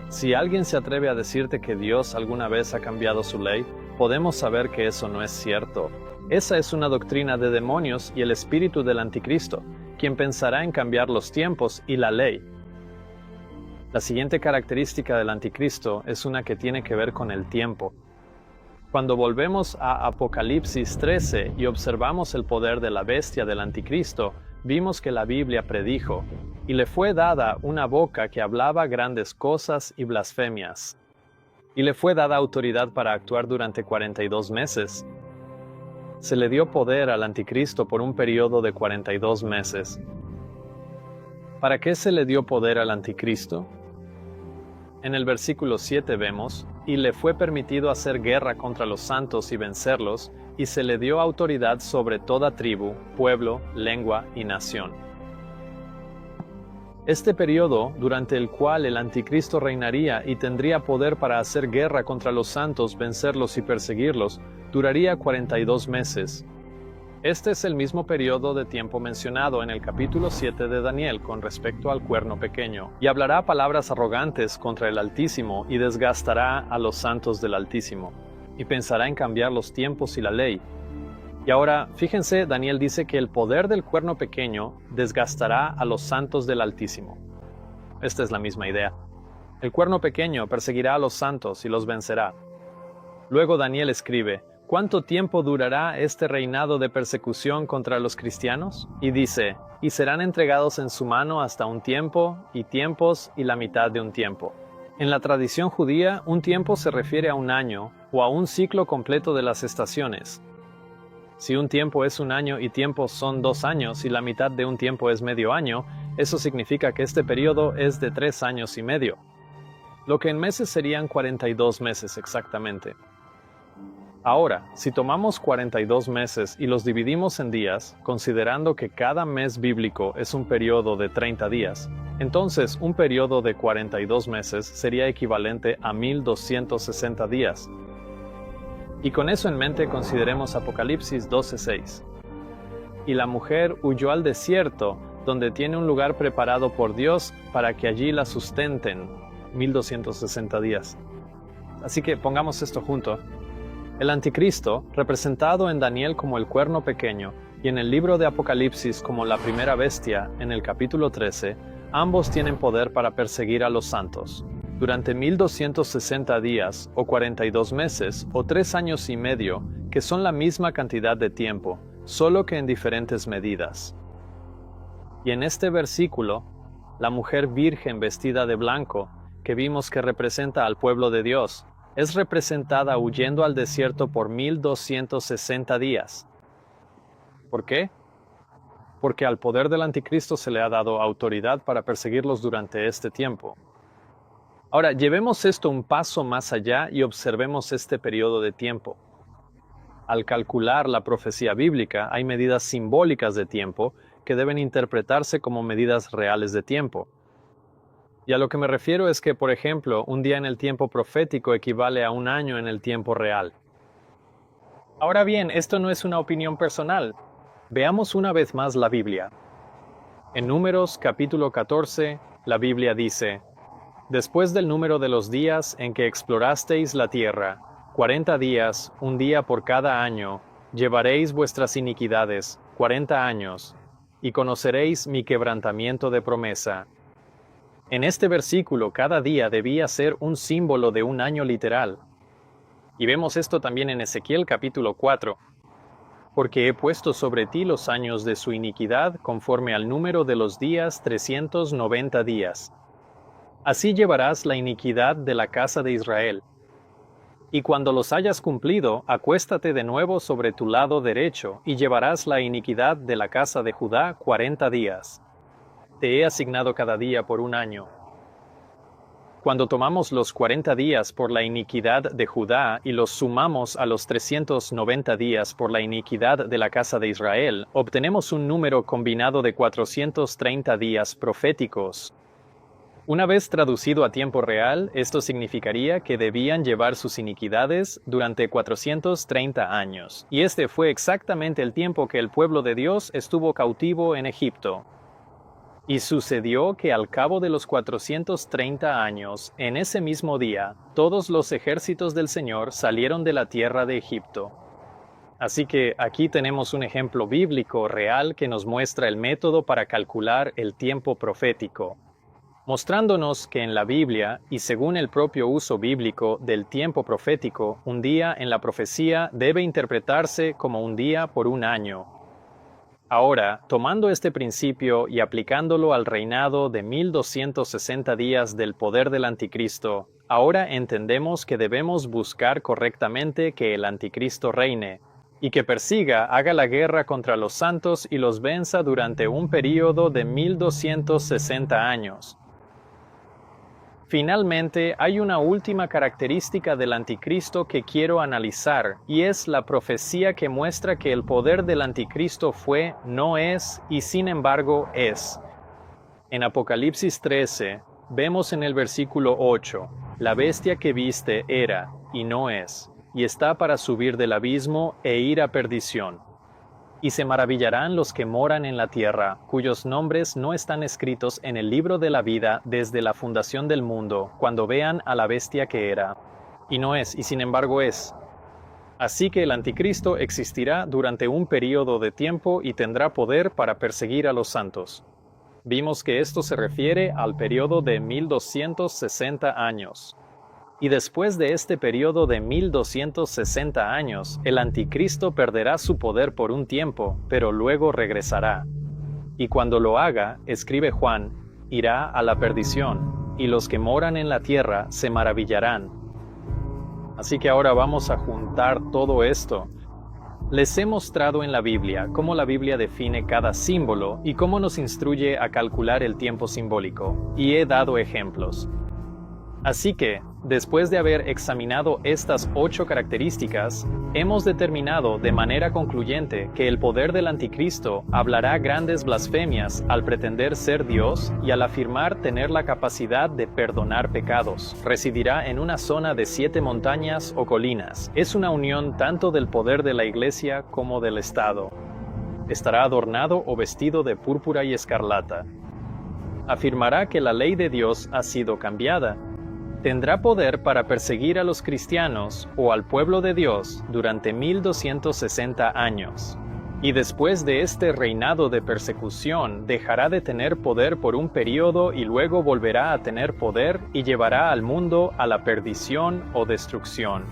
Si alguien se atreve a decirte que Dios alguna vez ha cambiado su ley, podemos saber que eso no es cierto. Esa es una doctrina de demonios y el espíritu del anticristo, quien pensará en cambiar los tiempos y la ley. La siguiente característica del anticristo es una que tiene que ver con el tiempo. Cuando volvemos a Apocalipsis 13 y observamos el poder de la bestia del anticristo, vimos que la Biblia predijo: y le fue dada una boca que hablaba grandes cosas y blasfemias. Y le fue dada autoridad para actuar durante 42 meses. Se le dio poder al anticristo por un periodo de 42 meses. ¿Para qué se le dio poder al anticristo? En el versículo 7 vemos: y le fue permitido hacer guerra contra los santos y vencerlos, y se le dio autoridad sobre toda tribu, pueblo, lengua y nación. Este periodo, durante el cual el anticristo reinaría y tendría poder para hacer guerra contra los santos, vencerlos y perseguirlos, duraría 42 meses. Este es el mismo periodo de tiempo mencionado en el capítulo 7 de Daniel con respecto al cuerno pequeño, y hablará palabras arrogantes contra el Altísimo y desgastará a los santos del Altísimo, y pensará en cambiar los tiempos y la ley. Y ahora, fíjense, Daniel dice que el poder del cuerno pequeño desgastará a los santos del Altísimo. Esta es la misma idea. El cuerno pequeño perseguirá a los santos y los vencerá. Luego Daniel escribe: ¿cuánto tiempo durará este reinado de persecución contra los cristianos? Y dice: y serán entregados en su mano hasta un tiempo, y tiempos, y la mitad de un tiempo. En la tradición judía, un tiempo se refiere a un año, o a un ciclo completo de las estaciones. Si un tiempo es un año y tiempos son 2 años, y la mitad de un tiempo es medio año, eso significa que este periodo es de 3 años y medio. Lo que en meses serían 42 meses exactamente. Ahora, si tomamos 42 meses y los dividimos en días, considerando que cada mes bíblico es un periodo de 30 días, entonces un periodo de 42 meses sería equivalente a 1260 días. Y con eso en mente consideremos Apocalipsis 12:6. y la mujer huyó al desierto, donde tiene un lugar preparado por Dios para que allí la sustenten. 1260 días. Así que pongamos esto junto. El anticristo, representado en Daniel como el cuerno pequeño y en el libro de Apocalipsis como la primera bestia en el capítulo 13, ambos tienen poder para perseguir a los santos. Durante 1260 días, o 42 meses, o 3 años y medio, que son la misma cantidad de tiempo, solo que en diferentes medidas. Y en este versículo, la mujer virgen vestida de blanco, que vimos que representa al pueblo de Dios, es representada huyendo al desierto por 1260 días. ¿Por qué? Porque al poder del anticristo se le ha dado autoridad para perseguirlos durante este tiempo. Ahora, llevemos esto un paso más allá y observemos este periodo de tiempo. Al calcular la profecía bíblica, hay medidas simbólicas de tiempo que deben interpretarse como medidas reales de tiempo. Y a lo que me refiero es que, por ejemplo, un día en el tiempo profético equivale a un año en el tiempo real. Ahora bien, esto no es una opinión personal. Veamos una vez más la Biblia. En Números capítulo 14, la Biblia dice: Después del número de los días en que explorasteis la tierra, 40 días, un día por cada año, llevaréis vuestras iniquidades, 40 años, y conoceréis mi quebrantamiento de promesa. En este versículo, cada día debía ser un símbolo de un año literal. Y vemos esto también en Ezequiel capítulo 4. Porque he puesto sobre ti los años de su iniquidad conforme al número de los días 390 días. Así llevarás la iniquidad de la casa de Israel. Y cuando los hayas cumplido, acuéstate de nuevo sobre tu lado derecho, y llevarás la iniquidad de la casa de Judá 40 días. Te he asignado cada día por un año. Cuando tomamos los 40 días por la iniquidad de Judá y los sumamos a los 390 días por la iniquidad de la casa de Israel, obtenemos un número combinado de 430 días proféticos. Una vez traducido a tiempo real, esto significaría que debían llevar sus iniquidades durante 430 años, y este fue exactamente el tiempo que el pueblo de Dios estuvo cautivo en Egipto. Y sucedió que al cabo de los 430 años, en ese mismo día, todos los ejércitos del Señor salieron de la tierra de Egipto. Así que aquí tenemos un ejemplo bíblico real que nos muestra el método para calcular el tiempo profético, mostrándonos que en la Biblia, y según el propio uso bíblico del tiempo profético, un día en la profecía debe interpretarse como un día por un año. Ahora, tomando este principio y aplicándolo al reinado de 1260 días del poder del anticristo, ahora entendemos que debemos buscar correctamente que el anticristo reine, y que persiga, haga la guerra contra los santos y los venza durante un período de 1260 años. Finalmente, hay una última característica del anticristo que quiero analizar, y es la profecía que muestra que el poder del anticristo fue, no es, y sin embargo es. En Apocalipsis 13, vemos en el versículo 8, la bestia que viste era, y no es, y está para subir del abismo e ir a perdición. Y se maravillarán los que moran en la tierra, cuyos nombres no están escritos en el libro de la vida desde la fundación del mundo, cuando vean a la bestia que era. Y no es, y sin embargo es. Así que el anticristo existirá durante un período de tiempo y tendrá poder para perseguir a los santos. Vimos que esto se refiere al periodo de 1260 años. Y después de este periodo de 1260 años, el anticristo perderá su poder por un tiempo, pero luego regresará. Y cuando lo haga, escribe Juan, irá a la perdición, y los que moran en la tierra se maravillarán. Así que ahora vamos a juntar todo esto. Les he mostrado en la Biblia cómo la Biblia define cada símbolo y cómo nos instruye a calcular el tiempo simbólico, y he dado ejemplos. Así que, después de haber examinado estas 8 características, hemos determinado de manera concluyente que el poder del anticristo hablará grandes blasfemias al pretender ser Dios y al afirmar tener la capacidad de perdonar pecados. Residirá en una zona de 7 montañas o colinas. Es una unión tanto del poder de la Iglesia como del Estado. estará adornado o vestido de púrpura y escarlata. Afirmará que la ley de Dios ha sido cambiada. Tendrá poder para perseguir a los cristianos o al pueblo de Dios durante 1260 años. Y después de este reinado de persecución, dejará de tener poder por un periodo y luego volverá a tener poder y llevará al mundo a la perdición o destrucción.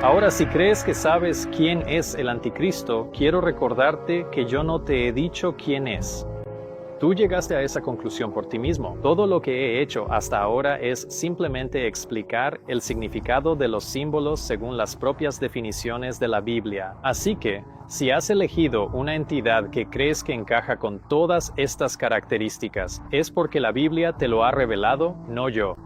Ahora, si crees que sabes quién es el anticristo, quiero recordarte que yo no te he dicho quién es. Tú llegaste a esa conclusión por ti mismo. Todo lo que he hecho hasta ahora es simplemente explicar el significado de los símbolos según las propias definiciones de la Biblia. Así que, si has elegido una entidad que crees que encaja con todas estas características, es porque la Biblia te lo ha revelado, no yo.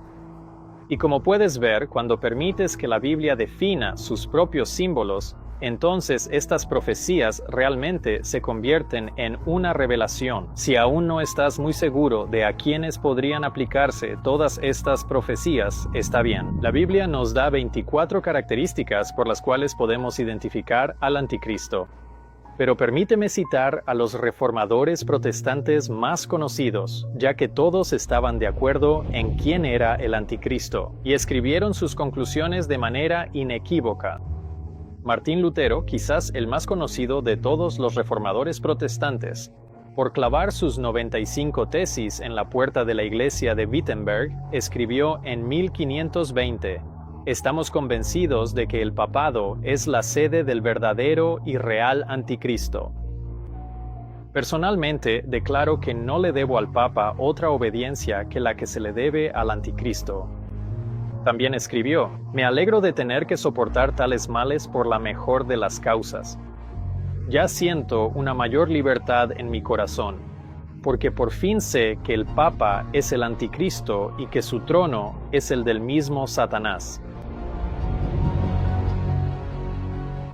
Y como puedes ver, cuando permites que la Biblia defina sus propios símbolos, entonces estas profecías realmente se convierten en una revelación. Si aún no estás muy seguro de a quiénes podrían aplicarse todas estas profecías, está bien. La Biblia nos da 24 características por las cuales podemos identificar al anticristo. Pero permíteme citar a los reformadores protestantes más conocidos, ya que todos estaban de acuerdo en quién era el anticristo, y escribieron sus conclusiones de manera inequívoca. Martín Lutero, quizás el más conocido de todos los reformadores protestantes, por clavar sus 95 tesis en la puerta de la iglesia de Wittenberg, escribió en 1520: Estamos convencidos de que el papado es la sede del verdadero y real anticristo. Personalmente, declaro que no le debo al Papa otra obediencia que la que se le debe al anticristo. También escribió: Me alegro de tener que soportar tales males por la mejor de las causas. Ya siento una mayor libertad en mi corazón, porque por fin sé que el Papa es el anticristo y que su trono es el del mismo Satanás.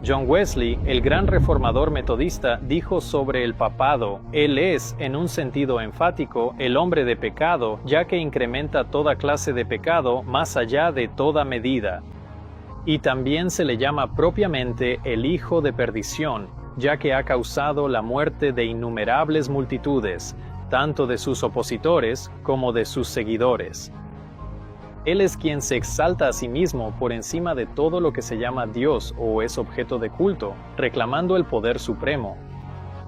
John Wesley, el gran reformador metodista, dijo sobre el papado: Él es, en un sentido enfático, el hombre de pecado, ya que incrementa toda clase de pecado más allá de toda medida. Y también se le llama propiamente el hijo de perdición, ya que ha causado la muerte de innumerables multitudes, tanto de sus opositores como de sus seguidores. Él es quien se exalta a sí mismo por encima de todo lo que se llama Dios o es objeto de culto, reclamando el poder supremo,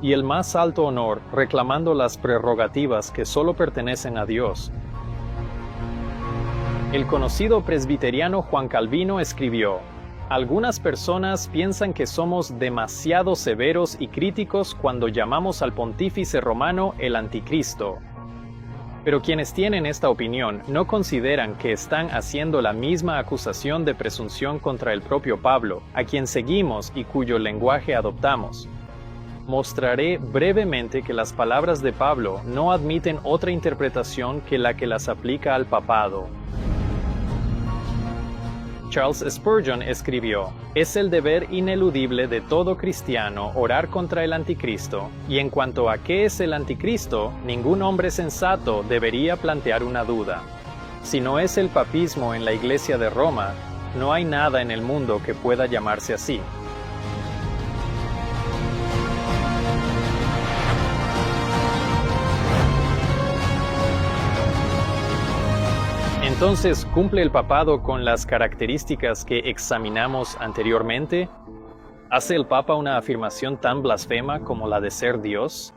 y el más alto honor, reclamando las prerrogativas que solo pertenecen a Dios. El conocido presbiteriano Juan Calvino escribió: Algunas personas piensan que somos demasiado severos y críticos cuando llamamos al pontífice romano el anticristo. Pero quienes tienen esta opinión no consideran que están haciendo la misma acusación de presunción contra el propio Pablo, a quien seguimos y cuyo lenguaje adoptamos. Mostraré brevemente que las palabras de Pablo no admiten otra interpretación que la que las aplica al papado. Charles Spurgeon escribió: Es el deber ineludible de todo cristiano orar contra el anticristo, y en cuanto a qué es el anticristo, ningún hombre sensato debería plantear una duda. Si no es el papismo en la Iglesia de Roma, no hay nada en el mundo que pueda llamarse así. Entonces, ¿cumple el papado con las características que examinamos anteriormente? ¿Hace el Papa una afirmación tan blasfema como la de ser Dios?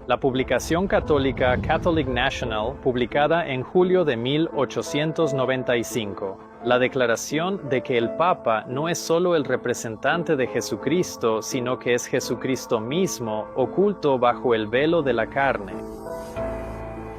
La publicación católica Catholic National, publicada en julio de 1895, la declaración de que el Papa no es solo el representante de Jesucristo, sino que es Jesucristo mismo, oculto bajo el velo de la carne.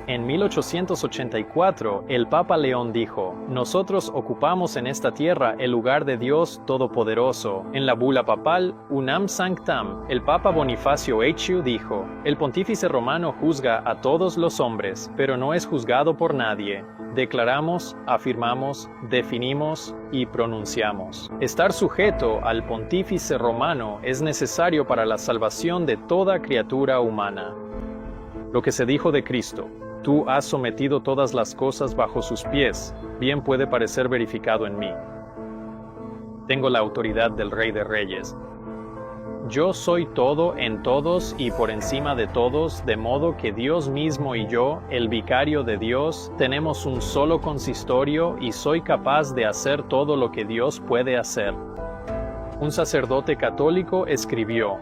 En 1884, el Papa León dijo: "Nosotros ocupamos en esta tierra el lugar de Dios Todopoderoso". En la bula papal Unam Sanctam, el Papa Bonifacio VIII dijo: "El pontífice romano juzga a todos los hombres, pero no es juzgado por nadie. Declaramos, afirmamos, definimos y pronunciamos". Estar sujeto al pontífice romano es necesario para la salvación de toda criatura humana. Lo que se dijo de Cristo: "Tú has sometido todas las cosas bajo sus pies", bien puede parecer verificado en mí. Tengo la autoridad del Rey de Reyes. Yo soy todo en todos y por encima de todos, de modo que Dios mismo y yo, el vicario de Dios, tenemos un solo consistorio y soy capaz de hacer todo lo que Dios puede hacer. Un sacerdote católico escribió: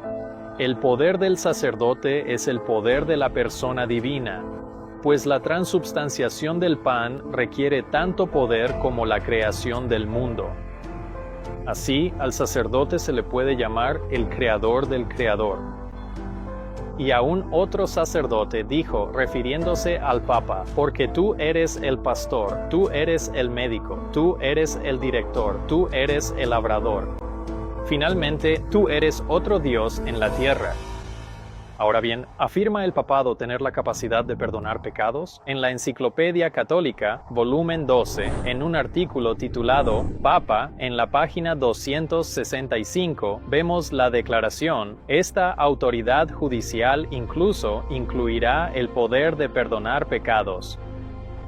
"El poder del sacerdote es el poder de la persona divina, pues la transubstanciación del pan requiere tanto poder como la creación del mundo". Así, al sacerdote se le puede llamar el creador del creador. Y aún otro sacerdote dijo, refiriéndose al Papa: "Porque tú eres el pastor, tú eres el médico, tú eres el director, tú eres el labrador. Finalmente, tú eres otro Dios en la tierra". Ahora bien, ¿afirma el papado tener la capacidad de perdonar pecados? En la Enciclopedia Católica, volumen 12, en un artículo titulado Papa, en la página 265, vemos la declaración: "Esta autoridad judicial incluso incluirá el poder de perdonar pecados".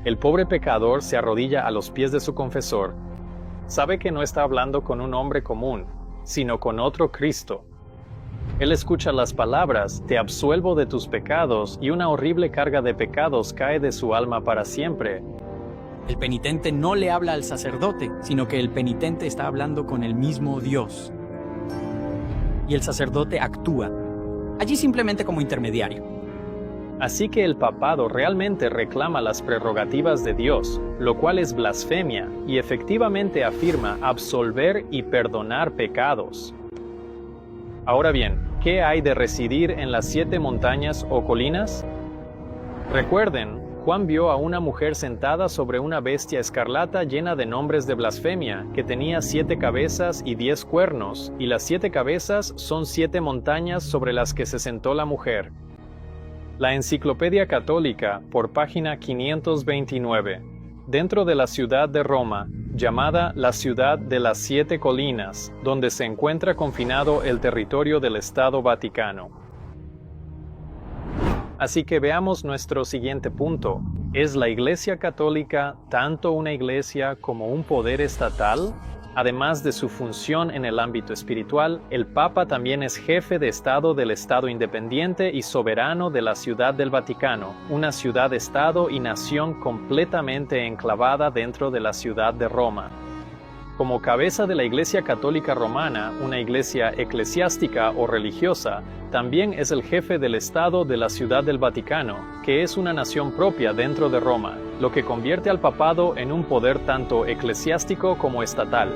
El pobre pecador se arrodilla a los pies de su confesor. Sabe que no está hablando con un hombre común, sino con otro Cristo. Él escucha las palabras: "Te absuelvo de tus pecados", y una horrible carga de pecados cae de su alma para siempre. El penitente no le habla al sacerdote, sino que el penitente está hablando con el mismo Dios. Y el sacerdote actúa, allí simplemente como intermediario. Así que el papado realmente reclama las prerrogativas de Dios, lo cual es blasfemia, y efectivamente afirma absolver y perdonar pecados. Ahora bien, ¿qué hay de residir en las 7 montañas o colinas? Recuerden, Juan vio a una mujer sentada sobre una bestia escarlata llena de nombres de blasfemia, que tenía 7 cabezas y 10 cuernos, y las 7 cabezas son 7 montañas sobre las que se sentó la mujer. La Enciclopedia Católica, por página 529. Dentro de la ciudad de Roma, llamada la ciudad de las 7 colinas, donde se encuentra confinado el territorio del Estado Vaticano. Así que veamos nuestro siguiente punto. ¿Es la Iglesia Católica tanto una iglesia como un poder estatal? Además de su función en el ámbito espiritual, el Papa también es jefe de Estado del Estado independiente y soberano de la Ciudad del Vaticano, una ciudad-estado y nación completamente enclavada dentro de la ciudad de Roma. Como cabeza de la Iglesia Católica Romana, una iglesia eclesiástica o religiosa, también es el jefe del Estado de la Ciudad del Vaticano, que es una nación propia dentro de Roma, lo que convierte al papado en un poder tanto eclesiástico como estatal.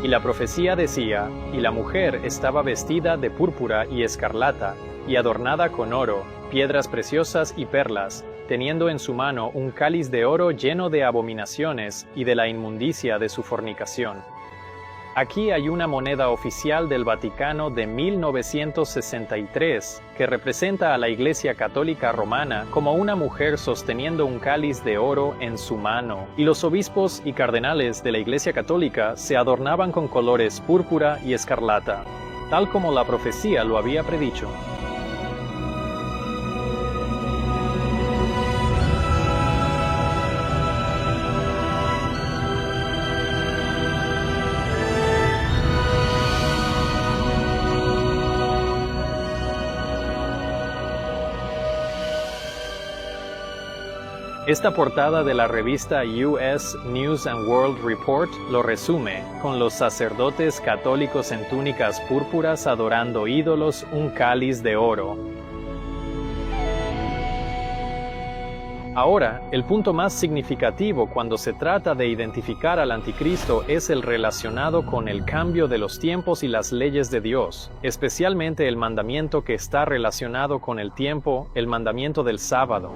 Y la profecía decía: "Y la mujer estaba vestida de púrpura y escarlata, y adornada con oro, piedras preciosas y perlas, teniendo en su mano un cáliz de oro lleno de abominaciones y de la inmundicia de su fornicación". Aquí hay una moneda oficial del Vaticano de 1963 que representa a la Iglesia Católica Romana como una mujer sosteniendo un cáliz de oro en su mano, y los obispos y cardenales de la Iglesia Católica se adornaban con colores púrpura y escarlata, tal como la profecía lo había predicho. Esta portada de la revista US News and World Report lo resume, con los sacerdotes católicos en túnicas púrpuras adorando ídolos, un cáliz de oro. Ahora, el punto más significativo cuando se trata de identificar al anticristo es el relacionado con el cambio de los tiempos y las leyes de Dios, especialmente el mandamiento que está relacionado con el tiempo, el mandamiento del sábado.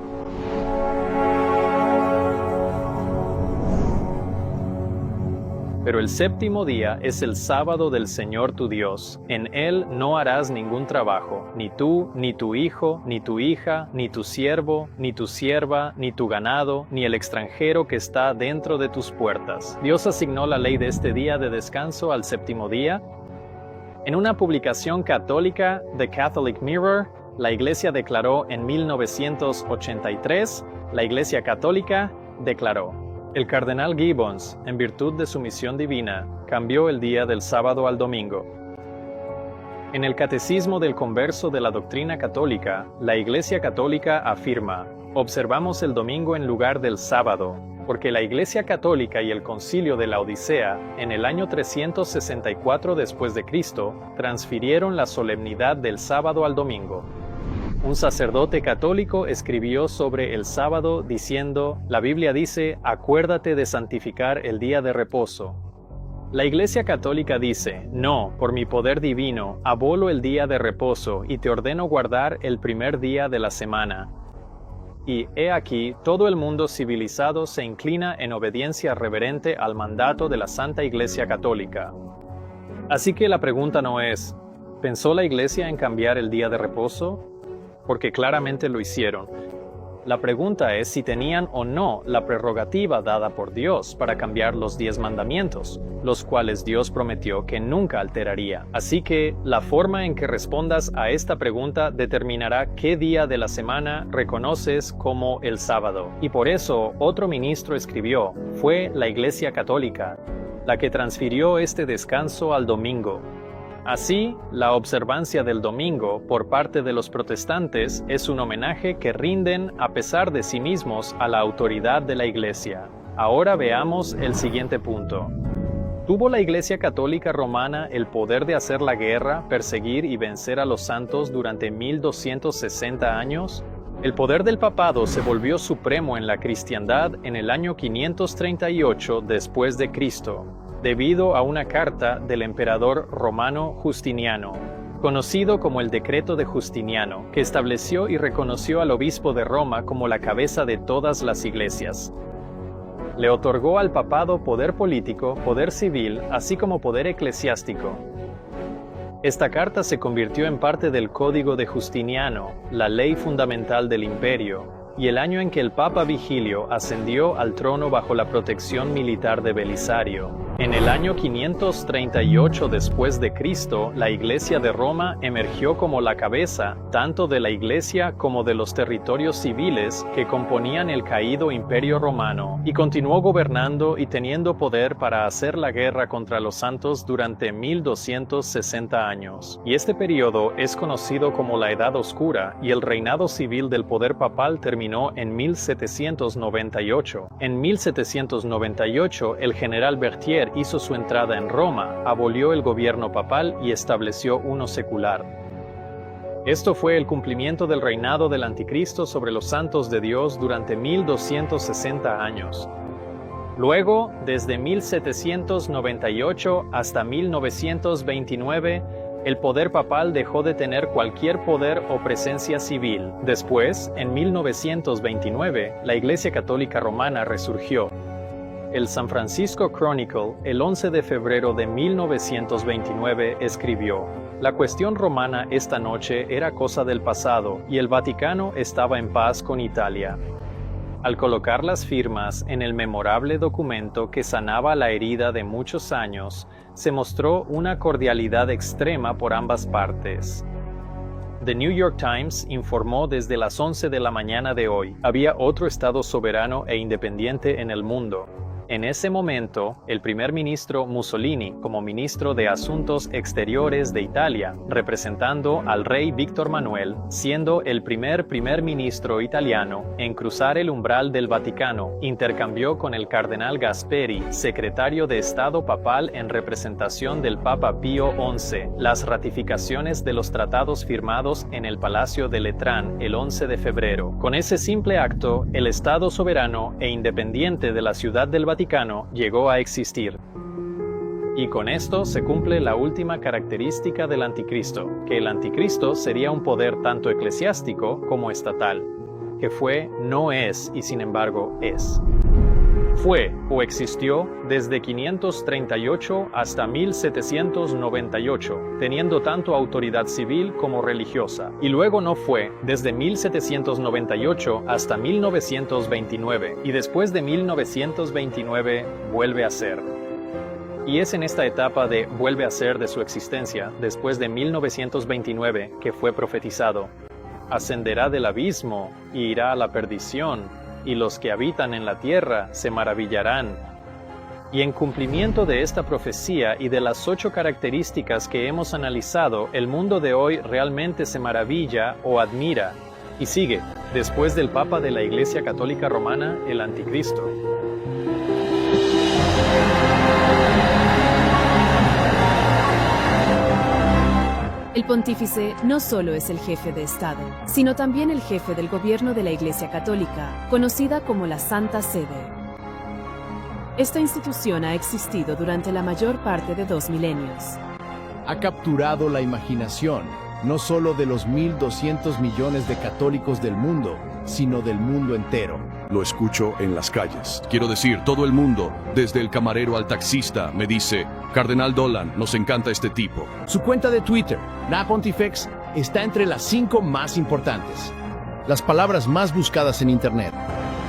Pero el séptimo día es el sábado del Señor tu Dios. En él no harás ningún trabajo, ni tú, ni tu hijo, ni tu hija, ni tu siervo, ni tu sierva, ni tu ganado, ni el extranjero que está dentro de tus puertas. Dios asignó la ley de este día de descanso al séptimo día. En una publicación católica, The Catholic Mirror, la Iglesia declaró en 1983, la Iglesia Católica declaró. El cardenal Gibbons, en virtud de su misión divina, cambió el día del sábado al domingo. En el Catecismo del Converso de la Doctrina Católica, la Iglesia Católica afirma: observamos el domingo en lugar del sábado, porque la Iglesia Católica y el Concilio de la Odisea, en el año 364 después de Cristo, transfirieron la solemnidad del sábado al domingo. Un sacerdote católico escribió sobre el sábado diciendo: la Biblia dice, acuérdate de santificar el día de reposo. La Iglesia Católica dice: no, por mi poder divino, abolo el día de reposo y te ordeno guardar el primer día de la semana. Y he aquí, todo el mundo civilizado se inclina en obediencia reverente al mandato de la Santa Iglesia Católica. Así que la pregunta no es: ¿pensó la Iglesia en cambiar el día de reposo? Porque claramente lo hicieron. La pregunta es si tenían o no la prerrogativa dada por Dios para cambiar los 10 mandamientos, los cuales Dios prometió que nunca alteraría. Así que la forma en que respondas a esta pregunta determinará qué día de la semana reconoces como el sábado. Y por eso otro ministro escribió: fue la Iglesia Católica la que transfirió este descanso al domingo. Así, la observancia del domingo por parte de los protestantes es un homenaje que rinden a pesar de sí mismos a la autoridad de la Iglesia. Ahora veamos el siguiente punto. ¿Tuvo la Iglesia Católica Romana el poder de hacer la guerra, perseguir y vencer a los santos durante 1260 años? El poder del papado se volvió supremo en la cristiandad en el año 538 después de Cristo, debido a una carta del emperador romano Justiniano, conocido como el Decreto de Justiniano, que estableció y reconoció al obispo de Roma como la cabeza de todas las iglesias. Le otorgó al papado poder político, poder civil, así como poder eclesiástico. Esta carta se convirtió en parte del Código de Justiniano, la ley fundamental del imperio, y el año en que el Papa Vigilio ascendió al trono bajo la protección militar de Belisario. En el año 538 después de Cristo, la Iglesia de Roma emergió como la cabeza tanto de la Iglesia como de los territorios civiles que componían el caído Imperio Romano, y continuó gobernando y teniendo poder para hacer la guerra contra los santos durante 1260 años. Y este periodo es conocido como la Edad Oscura, y el reinado civil del poder papal terminó en 1798. En 1798, el general Berthier hizo su entrada en Roma, abolió el gobierno papal y estableció uno secular. Esto fue el cumplimiento del reinado del Anticristo sobre los santos de Dios durante 1260 años. Luego, desde 1798 hasta 1929, el poder papal dejó de tener cualquier poder o presencia civil. Después, en 1929, la Iglesia Católica Romana resurgió. El San Francisco Chronicle, el 11 de febrero de 1929, escribió: la cuestión romana esta noche era cosa del pasado, y el Vaticano estaba en paz con Italia. Al colocar las firmas en el memorable documento que sanaba la herida de muchos años, se mostró una cordialidad extrema por ambas partes. The New York Times informó desde las 11 de la mañana de hoy: había otro Estado soberano e independiente en el mundo. En ese momento, el primer ministro Mussolini, como ministro de Asuntos Exteriores de Italia, representando al rey Víctor Manuel, siendo el primer ministro italiano en cruzar el umbral del Vaticano, intercambió con el cardenal Gasperi, secretario de Estado papal en representación del Papa Pío XI, las ratificaciones de los tratados firmados en el Palacio de Letrán el 11 de febrero. Con ese simple acto, el Estado soberano e independiente de la Ciudad del Vaticano llegó a existir. Y con esto se cumple la última característica del anticristo, que el anticristo sería un poder tanto eclesiástico como estatal, que fue, no es y sin embargo es. Fue o existió desde 538 hasta 1798, teniendo tanto autoridad civil como religiosa, y luego no fue desde 1798 hasta 1929, y después de 1929 vuelve a ser. Y es en esta etapa de vuelve a ser de su existencia, después de 1929, que fue profetizado: ascenderá del abismo y irá a la perdición, y los que habitan en la tierra se maravillarán. Y en cumplimiento de esta profecía y de las 8 características que hemos analizado, el mundo de hoy realmente se maravilla o admira. Y sigue, después del Papa de la Iglesia Católica Romana, el Anticristo. El pontífice no solo es el jefe de Estado, sino también el jefe del gobierno de la Iglesia Católica, conocida como la Santa Sede. Esta institución ha existido durante la mayor parte de 2 milenios. Ha capturado la imaginación, no solo de los 1.200 millones de católicos del mundo, sino del mundo entero. Lo escucho en las calles. Quiero decir, todo el mundo, desde el camarero al taxista, me dice: Cardenal Dolan, nos encanta este tipo. Su cuenta de Twitter, La Pontifex, está entre las 5 más importantes. Las palabras más buscadas en Internet.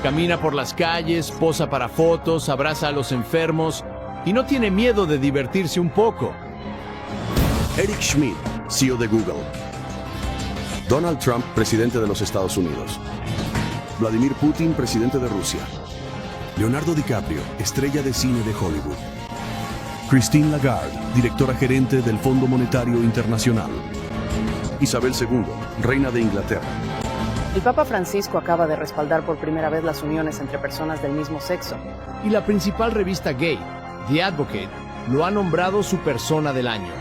Camina por las calles, posa para fotos, abraza a los enfermos y no tiene miedo de divertirse un poco. Eric Schmidt, CEO de Google. Donald Trump, presidente de los Estados Unidos. Vladimir Putin, presidente de Rusia. Leonardo DiCaprio, estrella de cine de Hollywood. Christine Lagarde, directora gerente del Fondo Monetario Internacional. Isabel II, reina de Inglaterra. El Papa Francisco acaba de respaldar por primera vez las uniones entre personas del mismo sexo. Y la principal revista gay, The Advocate, lo ha nombrado su persona del año.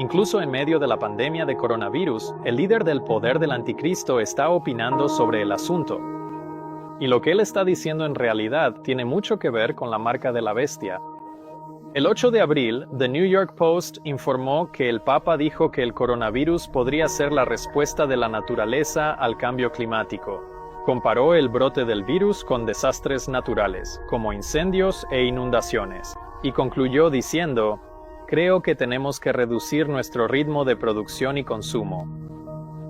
Incluso en medio de la pandemia de coronavirus, el líder del poder del anticristo está opinando sobre el asunto. Y lo que él está diciendo en realidad tiene mucho que ver con la marca de la bestia. El 8 de abril, The New York Post informó que el Papa dijo que el coronavirus podría ser la respuesta de la naturaleza al cambio climático. Comparó el brote del virus con desastres naturales, como incendios e inundaciones, y concluyó diciendo: creo que tenemos que reducir nuestro ritmo de producción y consumo,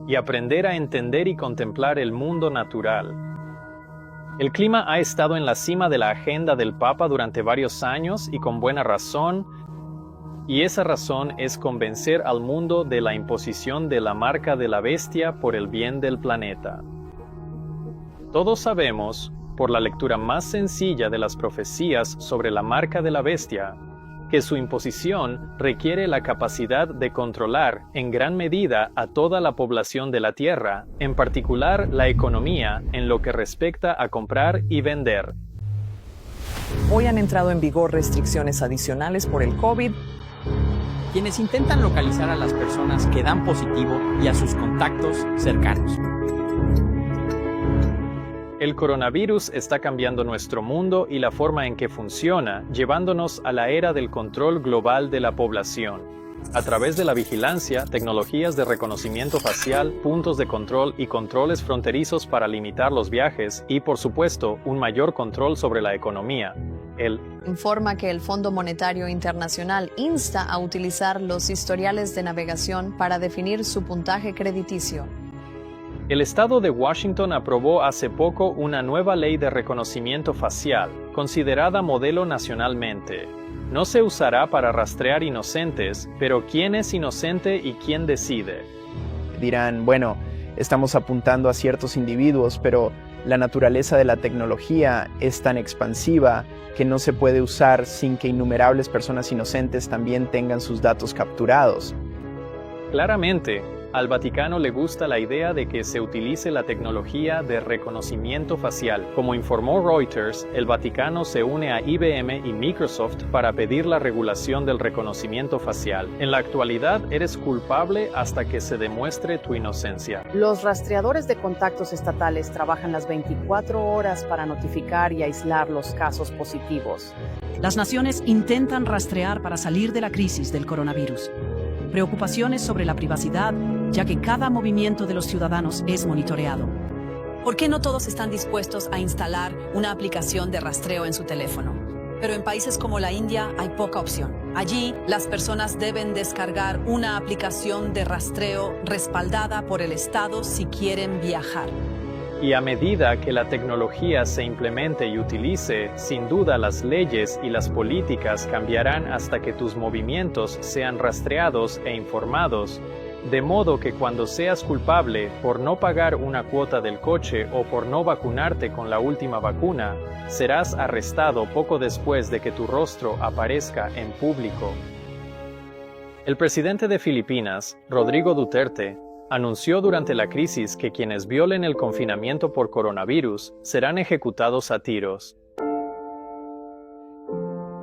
y aprender a entender y contemplar el mundo natural. El clima ha estado en la cima de la agenda del Papa durante varios años y con buena razón, y esa razón es convencer al mundo de la imposición de la marca de la bestia por el bien del planeta. Todos sabemos, por la lectura más sencilla de las profecías sobre la marca de la bestia, que su imposición requiere la capacidad de controlar en gran medida a toda la población de la Tierra, en particular la economía, en lo que respecta a comprar y vender. Hoy han entrado en vigor restricciones adicionales por el COVID. Quienes intentan localizar a las personas que dan positivo y a sus contactos cercanos. El coronavirus está cambiando nuestro mundo y la forma en que funciona, llevándonos a la era del control global de la población. A través de la vigilancia, tecnologías de reconocimiento facial, puntos de control y controles fronterizos para limitar los viajes y, por supuesto, un mayor control sobre la economía. Informa que el Fondo Monetario Internacional insta a utilizar los historiales de navegación para definir su puntaje crediticio. El estado de Washington aprobó hace poco una nueva ley de reconocimiento facial, considerada modelo nacionalmente. No se usará para rastrear inocentes, pero ¿quién es inocente y quién decide? Dirán, bueno, estamos apuntando a ciertos individuos, pero la naturaleza de la tecnología es tan expansiva que no se puede usar sin que innumerables personas inocentes también tengan sus datos capturados. Claramente, Al Vaticano le gusta la idea de que se utilice la tecnología de reconocimiento facial. Como informó Reuters, el Vaticano se une a IBM y Microsoft para pedir la regulación del reconocimiento facial. En la actualidad, eres culpable hasta que se demuestre tu inocencia. Los rastreadores de contactos estatales trabajan las 24 horas para notificar y aislar los casos positivos. Las naciones intentan rastrear para salir de la crisis del coronavirus. Preocupaciones sobre la privacidad, ya que cada movimiento de los ciudadanos es monitoreado. ¿Por qué no todos están dispuestos a instalar una aplicación de rastreo en su teléfono? Pero en países como la India hay poca opción. Allí, las personas deben descargar una aplicación de rastreo respaldada por el Estado si quieren viajar. Y a medida que la tecnología se implemente y utilice, sin duda las leyes y las políticas cambiarán hasta que tus movimientos sean rastreados e informados, de modo que cuando seas culpable por no pagar una cuota del coche o por no vacunarte con la última vacuna, serás arrestado poco después de que tu rostro aparezca en público. El presidente de Filipinas, Rodrigo Duterte, anunció durante la crisis que quienes violen el confinamiento por coronavirus serán ejecutados a tiros.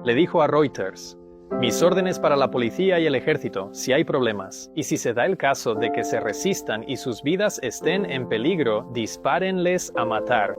Le dijo a Reuters: "Mis órdenes para la policía y el ejército, si hay problemas, y si se da el caso de que se resistan y sus vidas estén en peligro, dispárenles a matar".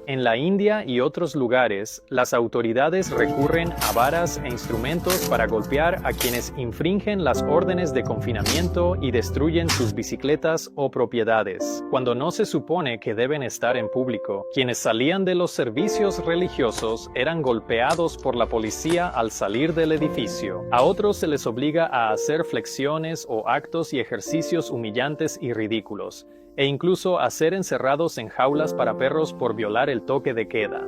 En la India y otros lugares, las autoridades recurren a varas e instrumentos para golpear a quienes infringen las órdenes de confinamiento y destruyen sus bicicletas o propiedades, cuando no se supone que deben estar en público. Quienes salían de los servicios religiosos eran golpeados por la policía al salir del edificio. A otros se les obliga a hacer flexiones o actos y ejercicios humillantes y ridículos, e incluso a ser encerrados en jaulas para perros por violar el toque de queda.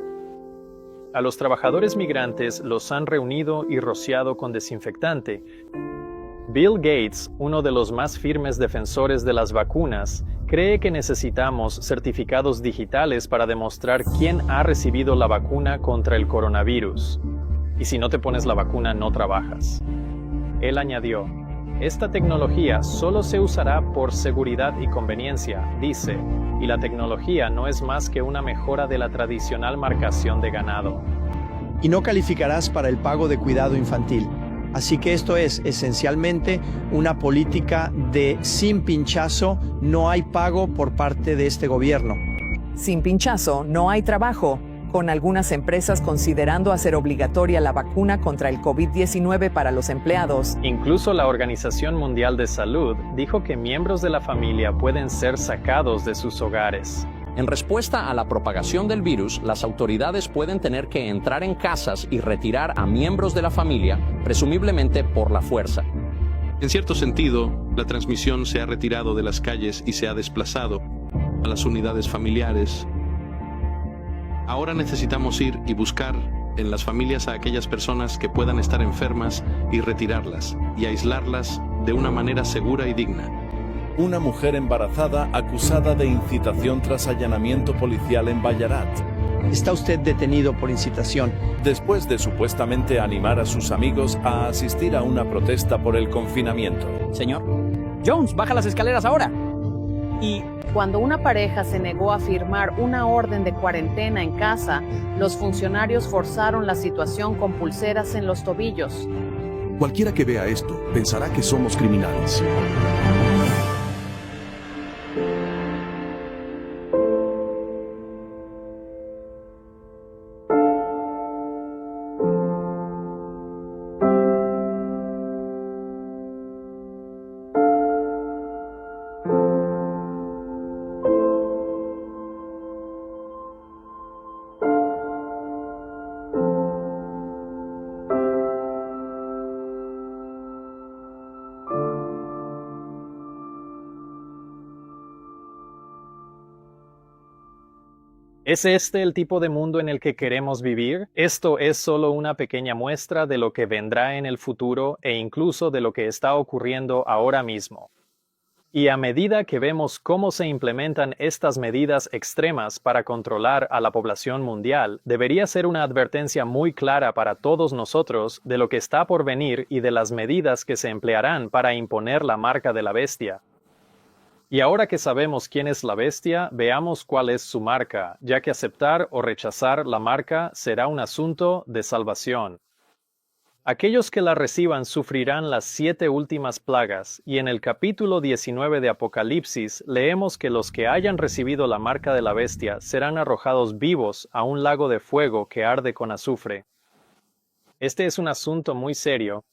A los trabajadores migrantes los han reunido y rociado con desinfectante. Bill Gates, uno de los más firmes defensores de las vacunas, cree que necesitamos certificados digitales para demostrar quién ha recibido la vacuna contra el coronavirus. Y si no te pones la vacuna, no trabajas. Él añadió: "Esta tecnología solo se usará por seguridad y conveniencia", dice, y la tecnología no es más que una mejora de la tradicional marcación de ganado. Y no calificarás para el pago de cuidado infantil. Así que esto es esencialmente una política de sin pinchazo, no hay pago por parte de este gobierno. Sin pinchazo, no hay trabajo, con algunas empresas considerando hacer obligatoria la vacuna contra el COVID-19 para los empleados. Incluso la Organización Mundial de Salud dijo que miembros de la familia pueden ser sacados de sus hogares. En respuesta a la propagación del virus, las autoridades pueden tener que entrar en casas y retirar a miembros de la familia, presumiblemente por la fuerza. En cierto sentido, la transmisión se ha retirado de las calles y se ha desplazado a las unidades familiares. Ahora necesitamos ir y buscar en las familias a aquellas personas que puedan estar enfermas y retirarlas y aislarlas de una manera segura y digna. Una mujer embarazada acusada de incitación tras allanamiento policial en Ballarat. Está usted detenido por incitación. Después de supuestamente animar a sus amigos a asistir a una protesta por el confinamiento. Señor Jones, baja las escaleras ahora. Y cuando una pareja se negó a firmar una orden de cuarentena en casa, los funcionarios forzaron la situación con pulseras en los tobillos. Cualquiera que vea esto pensará que somos criminales. ¿Es este el tipo de mundo en el que queremos vivir? Esto es solo una pequeña muestra de lo que vendrá en el futuro e incluso de lo que está ocurriendo ahora mismo. Y a medida que vemos cómo se implementan estas medidas extremas para controlar a la población mundial, debería ser una advertencia muy clara para todos nosotros de lo que está por venir y de las medidas que se emplearán para imponer la marca de la bestia. Y ahora que sabemos quién es la bestia, veamos cuál es su marca, ya que aceptar o rechazar la marca será un asunto de salvación. Aquellos que la reciban sufrirán las 7 últimas plagas, y en el capítulo 19 de Apocalipsis leemos que los que hayan recibido la marca de la bestia serán arrojados vivos a un lago de fuego que arde con azufre. Este es un asunto muy serio,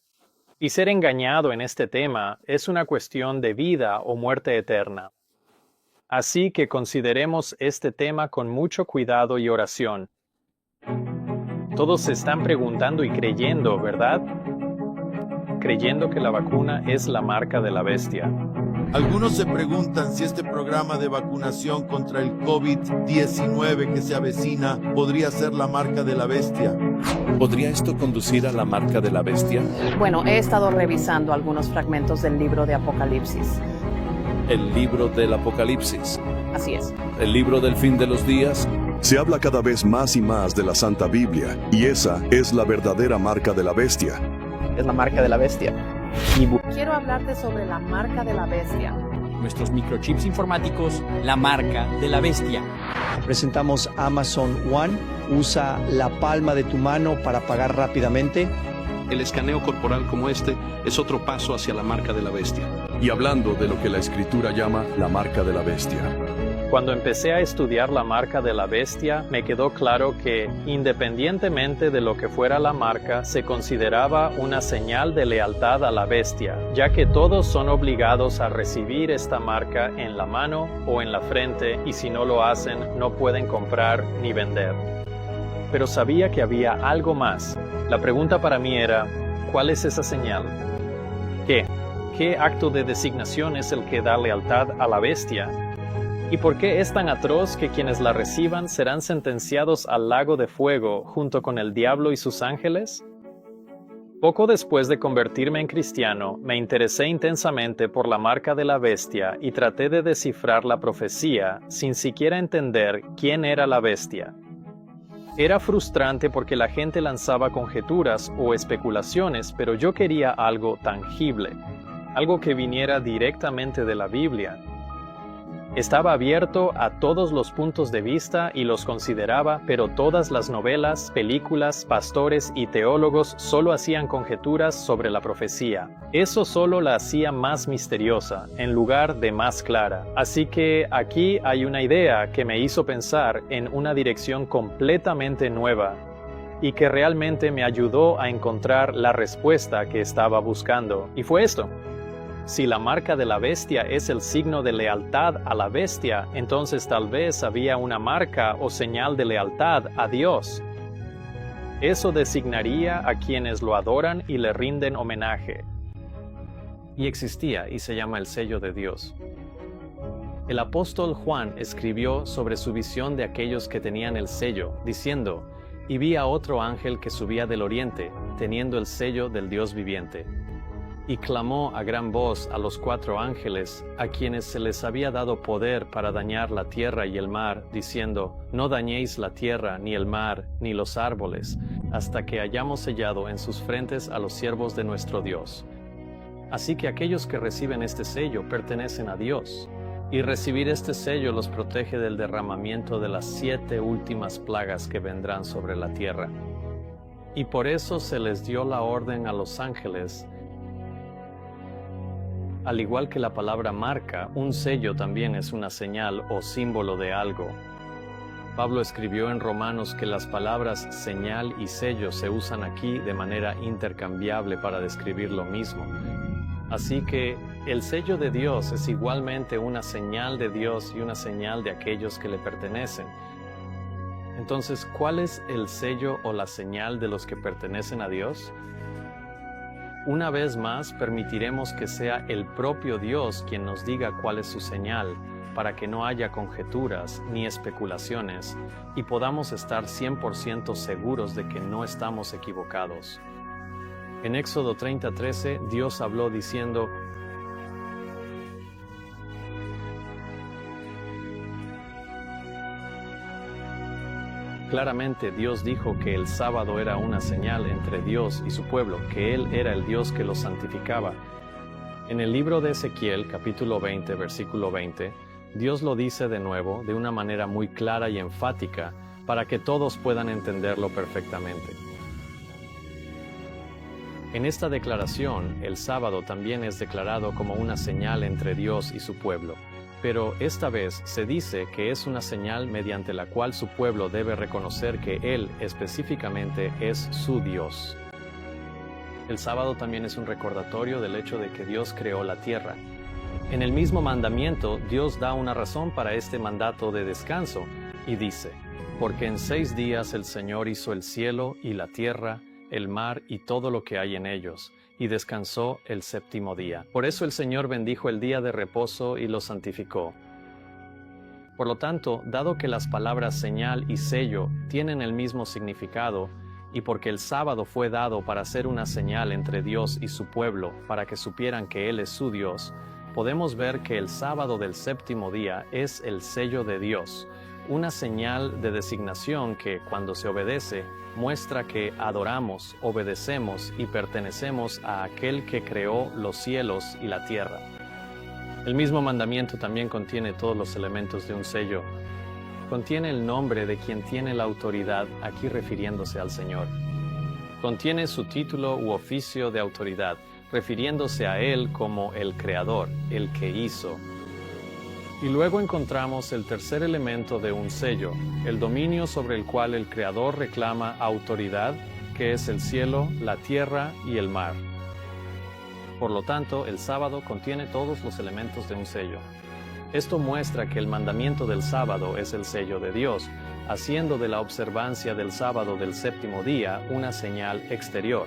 y ser engañado en este tema es una cuestión de vida o muerte eterna. Así que consideremos este tema con mucho cuidado y oración. Todos se están preguntando y creyendo, ¿verdad? Creyendo que la vacuna es la marca de la bestia. Algunos se preguntan si este programa de vacunación contra el COVID-19 que se avecina podría ser la marca de la bestia. ¿Podría esto conducir a la marca de la bestia? Bueno, he estado revisando algunos fragmentos del libro de Apocalipsis. El libro del Apocalipsis. Así es. El libro del fin de los días. Se habla cada vez más y más de la Santa Biblia, y esa es la verdadera marca de la bestia. Es la marca de la bestia. Quiero hablarte sobre la marca de la bestia. Nuestros microchips informáticos, la marca de la bestia. Presentamos Amazon One. Usa la palma de tu mano para pagar rápidamente. El escaneo corporal como este es otro paso hacia la marca de la bestia. Y hablando de lo que la Escritura llama la marca de la bestia. Cuando empecé a estudiar la marca de la bestia, me quedó claro que, independientemente de lo que fuera la marca, se consideraba una señal de lealtad a la bestia, ya que todos son obligados a recibir esta marca en la mano o en la frente, y si no lo hacen, no pueden comprar ni vender. Pero sabía que había algo más. La pregunta para mí era, ¿cuál es esa señal? ¿Qué acto de designación es el que da lealtad a la bestia? ¿Y por qué es tan atroz que quienes la reciban serán sentenciados al lago de fuego junto con el diablo y sus ángeles? Poco después de convertirme en cristiano, me interesé intensamente por la marca de la bestia y traté de descifrar la profecía sin siquiera entender quién era la bestia. Era frustrante porque la gente lanzaba conjeturas o especulaciones, pero yo quería algo tangible, algo que viniera directamente de la Biblia. Estaba abierto a todos los puntos de vista y los consideraba, pero todas las novelas, películas, pastores y teólogos solo hacían conjeturas sobre la profecía. Eso solo la hacía más misteriosa, en lugar de más clara. Así que aquí hay una idea que me hizo pensar en una dirección completamente nueva y que realmente me ayudó a encontrar la respuesta que estaba buscando. Y fue esto. Si la marca de la bestia es el signo de lealtad a la bestia, entonces tal vez había una marca o señal de lealtad a Dios. Eso designaría a quienes lo adoran y le rinden homenaje. Y existía y se llama el sello de Dios. El apóstol Juan escribió sobre su visión de aquellos que tenían el sello, diciendo, «Y vi a otro ángel que subía del oriente, teniendo el sello del Dios viviente. Y clamó a gran voz a los 4 ángeles, a quienes se les había dado poder para dañar la tierra y el mar, diciendo, no dañéis la tierra, ni el mar, ni los árboles, hasta que hayamos sellado en sus frentes a los siervos de nuestro Dios. Así que aquellos que reciben este sello pertenecen a Dios, y recibir este sello los protege del derramamiento de las 7 últimas plagas que vendrán sobre la tierra. Y por eso se les dio la orden a los ángeles. Al igual que la palabra marca, un sello también es una señal o símbolo de algo. Pablo escribió en Romanos que las palabras señal y sello se usan aquí de manera intercambiable para describir lo mismo. Así que el sello de Dios es igualmente una señal de Dios y una señal de aquellos que le pertenecen. Entonces, ¿cuál es el sello o la señal de los que pertenecen a Dios? Una vez más, permitiremos que sea el propio Dios quien nos diga cuál es su señal, para que no haya conjeturas ni especulaciones, y podamos estar 100% seguros de que no estamos equivocados. En Éxodo 30:13, Dios habló diciendo, claramente Dios dijo que el sábado era una señal entre Dios y su pueblo, que Él era el Dios que los santificaba. En el libro de Ezequiel, capítulo 20, versículo 20, Dios lo dice de nuevo de una manera muy clara y enfática para que todos puedan entenderlo perfectamente. En esta declaración, el sábado también es declarado como una señal entre Dios y su pueblo, pero esta vez se dice que es una señal mediante la cual su pueblo debe reconocer que Él específicamente es su Dios. El sábado también es un recordatorio del hecho de que Dios creó la tierra. En el mismo mandamiento, Dios da una razón para este mandato de descanso, y dice, porque en 6 días el Señor hizo el cielo y la tierra, el mar y todo lo que hay en ellos, y descansó el 7º día. Por eso el Señor bendijo el día de reposo y lo santificó. Por lo tanto, dado que las palabras señal y sello tienen el mismo significado, y porque el sábado fue dado para ser una señal entre Dios y su pueblo, para que supieran que Él es su Dios, podemos ver que el sábado del 7º día es el sello de Dios, una señal de designación que, cuando se obedece, muestra que adoramos, obedecemos y pertenecemos a aquel que creó los cielos y la tierra. El mismo mandamiento también contiene todos los elementos de un sello. Contiene el nombre de quien tiene la autoridad, aquí refiriéndose al Señor. Contiene su título u oficio de autoridad, refiriéndose a Él como el Creador, el que hizo. Y luego encontramos el tercer elemento de un sello, el dominio sobre el cual el Creador reclama autoridad, que es el cielo, la tierra y el mar. Por lo tanto, el sábado contiene todos los elementos de un sello. Esto muestra que el mandamiento del sábado es el sello de Dios, haciendo de la observancia del sábado del 7º día una señal exterior,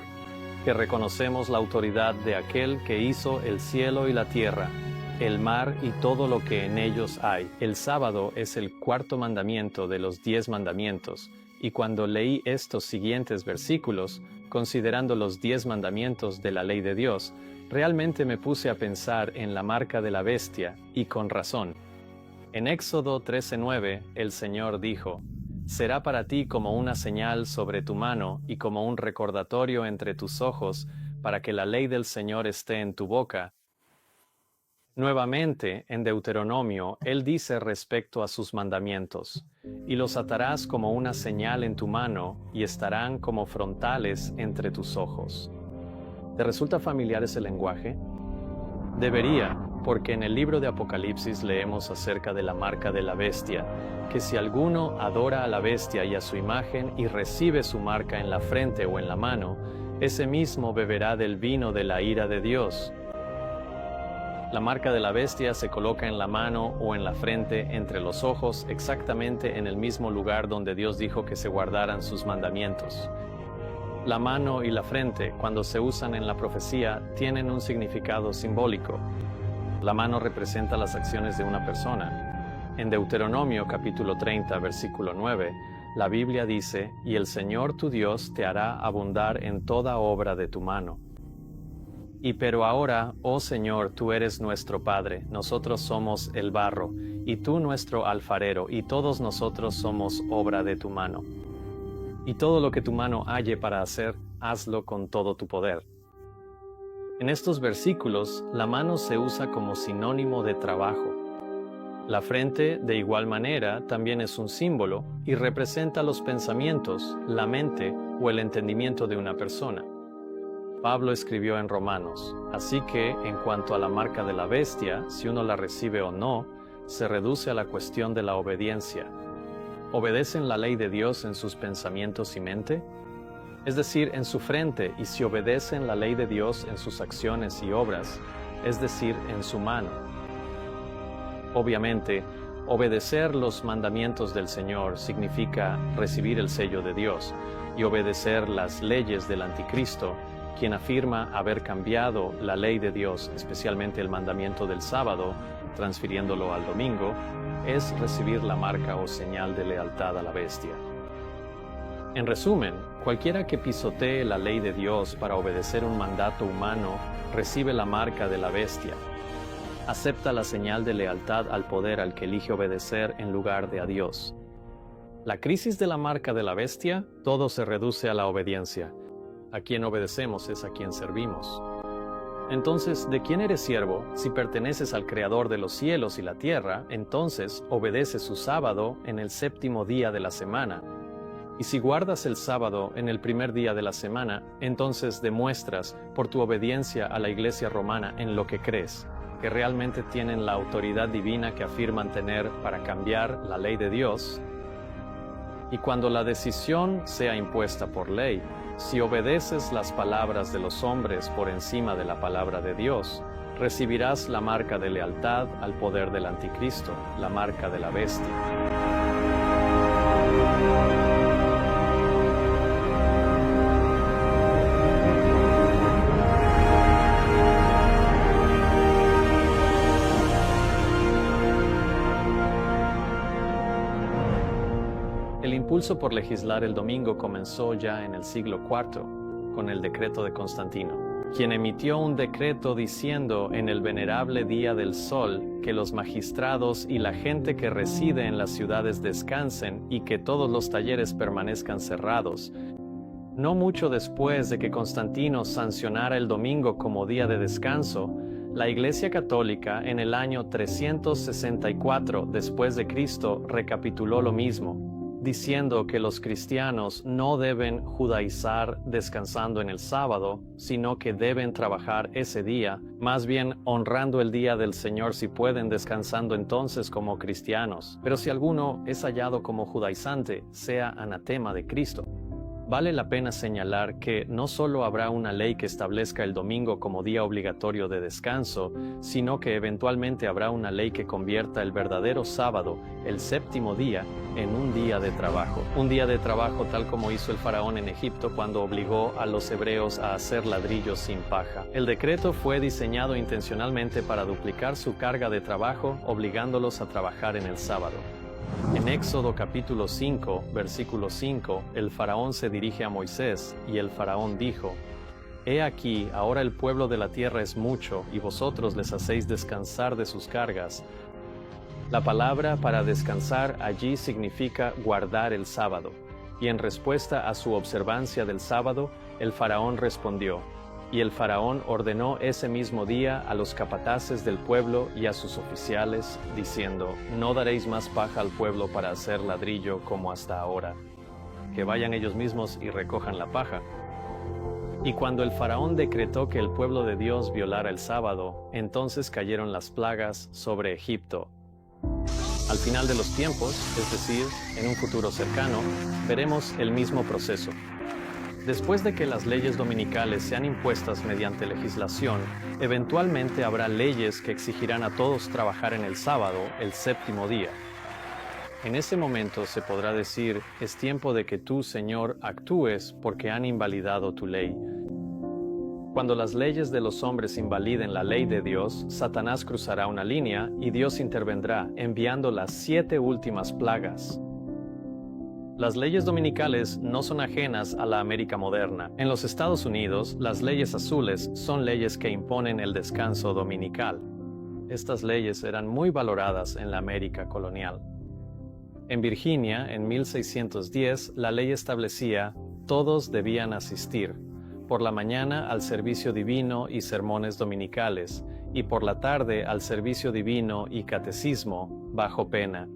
que reconocemos la autoridad de aquel que hizo el cielo y la tierra, el mar y todo lo que en ellos hay. El sábado es el 4º mandamiento de los 10 mandamientos, y cuando leí estos siguientes versículos, considerando los 10 mandamientos de la ley de Dios, realmente me puse a pensar en la marca de la bestia, y con razón. En Éxodo 13:9, el Señor dijo, «Será para ti como una señal sobre tu mano y como un recordatorio entre tus ojos, para que la ley del Señor esté en tu boca». Nuevamente, en Deuteronomio, Él dice respecto a sus mandamientos, «Y los atarás como una señal en tu mano, y estarán como frontales entre tus ojos». ¿Te resulta familiar ese lenguaje? Debería, porque en el libro de Apocalipsis leemos acerca de la marca de la bestia, que si alguno adora a la bestia y a su imagen y recibe su marca en la frente o en la mano, ese mismo beberá del vino de la ira de Dios. La marca de la bestia se coloca en la mano o en la frente entre los ojos, exactamente en el mismo lugar donde Dios dijo que se guardaran sus mandamientos. La mano y la frente, cuando se usan en la profecía, tienen un significado simbólico. La mano representa las acciones de una persona. En Deuteronomio capítulo 30, versículo 9, la Biblia dice, «Y el Señor tu Dios te hará abundar en toda obra de tu mano». Y pero ahora, oh Señor, tú eres nuestro Padre, nosotros somos el barro, y tú nuestro alfarero, y todos nosotros somos obra de tu mano. Y todo lo que tu mano halle para hacer, hazlo con todo tu poder. En estos versículos, la mano se usa como sinónimo de trabajo. La frente, de igual manera, también es un símbolo y representa los pensamientos, la mente o el entendimiento de una persona. Pablo escribió en Romanos, así que, en cuanto a la marca de la bestia, si uno la recibe o no, se reduce a la cuestión de la obediencia. ¿Obedecen la ley de Dios en sus pensamientos y mente? Es decir, en su frente, y si obedecen la ley de Dios en sus acciones y obras, es decir, en su mano. Obviamente, obedecer los mandamientos del Señor significa recibir el sello de Dios, y obedecer las leyes del Anticristo, quien afirma haber cambiado la ley de Dios, especialmente el mandamiento del sábado, transfiriéndolo al domingo, es recibir la marca o señal de lealtad a la bestia. En resumen, cualquiera que pisotee la ley de Dios para obedecer un mandato humano recibe la marca de la bestia. Acepta la señal de lealtad al poder al que elige obedecer en lugar de a Dios. La crisis de la marca de la bestia, todo se reduce a la obediencia. A quien obedecemos es a quien servimos. Entonces, ¿de quién eres siervo? Si perteneces al Creador de los cielos y la tierra, entonces obedece su sábado en el séptimo día de la semana. Y si guardas el sábado en el primer día de la semana, entonces demuestras, por tu obediencia a la Iglesia romana en lo que crees, que realmente tienen la autoridad divina que afirman tener para cambiar la ley de Dios. Y cuando la decisión sea impuesta por ley, si obedeces las palabras de los hombres por encima de la palabra de Dios, recibirás la marca de lealtad al poder del anticristo, la marca de la bestia. El impulso por legislar el domingo comenzó ya en el siglo IV, con el decreto de Constantino, quien emitió un decreto diciendo en el venerable día del sol que los magistrados y la gente que reside en las ciudades descansen y que todos los talleres permanezcan cerrados. No mucho después de que Constantino sancionara el domingo como día de descanso, la Iglesia Católica en el año 364 después de Cristo recapituló lo mismo, diciendo que los cristianos no deben judaizar descansando en el sábado, sino que deben trabajar ese día, más bien honrando el día del Señor si pueden, descansando entonces como cristianos. Pero si alguno es hallado como judaizante, sea anatema de Cristo. Vale la pena señalar que no solo habrá una ley que establezca el domingo como día obligatorio de descanso, sino que eventualmente habrá una ley que convierta el verdadero sábado, el séptimo día, en un día de trabajo. Un día de trabajo tal como hizo el faraón en Egipto cuando obligó a los hebreos a hacer ladrillos sin paja. El decreto fue diseñado intencionalmente para duplicar su carga de trabajo, obligándolos a trabajar en el sábado. En Éxodo capítulo 5, versículo 5, el faraón se dirige a Moisés, y el faraón dijo: He aquí, ahora el pueblo de la tierra es mucho, y vosotros les hacéis descansar de sus cargas. La palabra para descansar allí significa guardar el sábado, y en respuesta a su observancia del sábado, el faraón respondió: Y el faraón ordenó ese mismo día a los capataces del pueblo y a sus oficiales, diciendo: No daréis más paja al pueblo para hacer ladrillo como hasta ahora. Que vayan ellos mismos y recojan la paja. Y cuando el faraón decretó que el pueblo de Dios violara el sábado, entonces cayeron las plagas sobre Egipto. Al final de los tiempos, es decir, en un futuro cercano, veremos el mismo proceso. Después de que las leyes dominicales sean impuestas mediante legislación, eventualmente habrá leyes que exigirán a todos trabajar en el sábado, el séptimo día. En ese momento se podrá decir: es tiempo de que tú, Señor, actúes porque han invalidado tu ley. Cuando las leyes de los hombres invaliden la ley de Dios, Satanás cruzará una línea y Dios intervendrá, enviando las 7 últimas plagas. Las leyes dominicales no son ajenas a la América moderna. En los Estados Unidos, las leyes azules son leyes que imponen el descanso dominical. Estas leyes eran muy valoradas en la América colonial. En Virginia, en 1610, la ley establecía: todos debían asistir, por la mañana al servicio divino y sermones dominicales, y por la tarde al servicio divino y catecismo, bajo pena.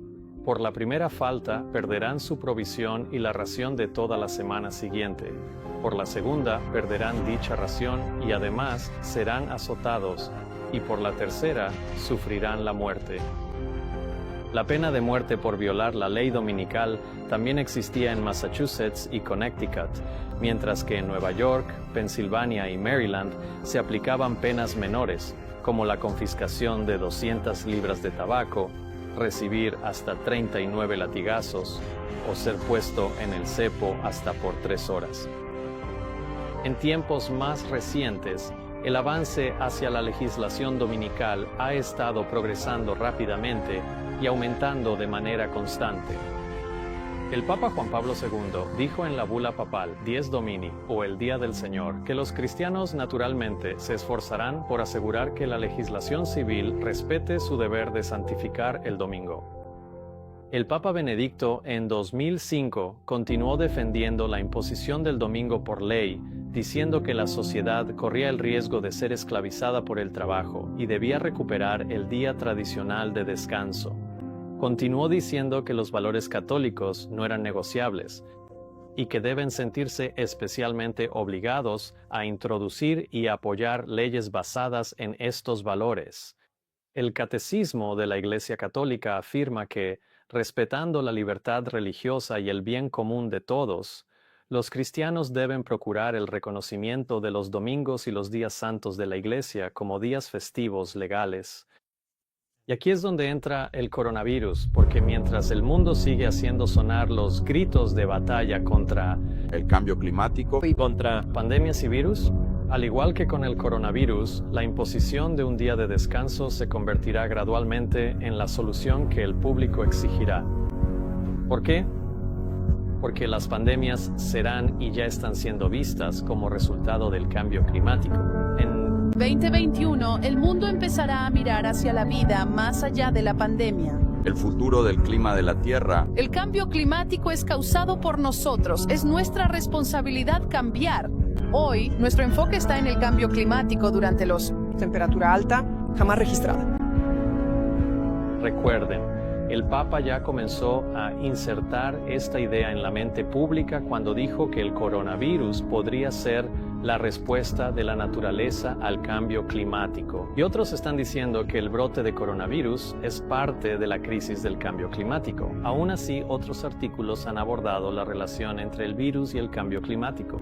Por la primera falta perderán su provisión y la ración de toda la semana siguiente. Por la segunda perderán dicha ración y además serán azotados, y por la tercera sufrirán la muerte. La pena de muerte por violar la ley dominical también existía en Massachusetts y Connecticut, mientras que en Nueva York, Pensilvania y Maryland se aplicaban penas menores, como la confiscación de 200 libras de tabaco, recibir hasta 39 latigazos o ser puesto en el cepo hasta por 3 horas. En tiempos más recientes, el avance hacia la legislación dominical ha estado progresando rápidamente y aumentando de manera constante. El Papa Juan Pablo II dijo en la bula papal Dies Domini, o el Día del Señor, que los cristianos naturalmente se esforzarán por asegurar que la legislación civil respete su deber de santificar el domingo. El Papa Benedicto en 2005 continuó defendiendo la imposición del domingo por ley, diciendo que la sociedad corría el riesgo de ser esclavizada por el trabajo y debía recuperar el día tradicional de descanso. Continuó diciendo que los valores católicos no eran negociables y que deben sentirse especialmente obligados a introducir y apoyar leyes basadas en estos valores. El Catecismo de la Iglesia Católica afirma que, respetando la libertad religiosa y el bien común de todos, los cristianos deben procurar el reconocimiento de los domingos y los días santos de la Iglesia como días festivos legales. Y aquí es donde entra el coronavirus, porque mientras el mundo sigue haciendo sonar los gritos de batalla contra el cambio climático y contra pandemias y virus, al igual que con el coronavirus, la imposición de un día de descanso se convertirá gradualmente en la solución que el público exigirá. ¿Por qué? Porque las pandemias serán y ya están siendo vistas como resultado del cambio climático. En 2021, el mundo empezará a mirar hacia la vida más allá de la pandemia. El futuro del clima de la Tierra. El cambio climático es causado por nosotros. Es nuestra responsabilidad cambiar. Hoy, nuestro enfoque está en el cambio climático durante los temperatura alta jamás registrada. Recuerden, el Papa ya comenzó a insertar esta idea en la mente pública cuando dijo que el coronavirus podría ser la respuesta de la naturaleza al cambio climático. Y otros están diciendo que el brote de coronavirus es parte de la crisis del cambio climático. Aún así, otros artículos han abordado la relación entre el virus y el cambio climático.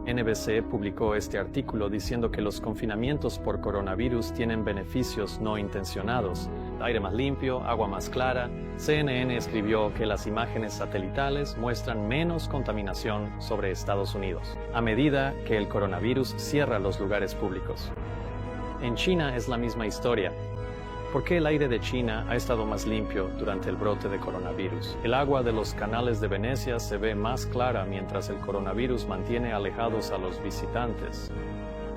NBC publicó este artículo diciendo que los confinamientos por coronavirus tienen beneficios no intencionados. Aire más limpio, agua más clara. CNN escribió que las imágenes satelitales muestran menos contaminación sobre Estados Unidos, a medida que el coronavirus cierra los lugares públicos. En China es la misma historia. ¿Por qué el aire de China ha estado más limpio durante el brote de coronavirus? El agua de los canales de Venecia se ve más clara mientras el coronavirus mantiene alejados a los visitantes.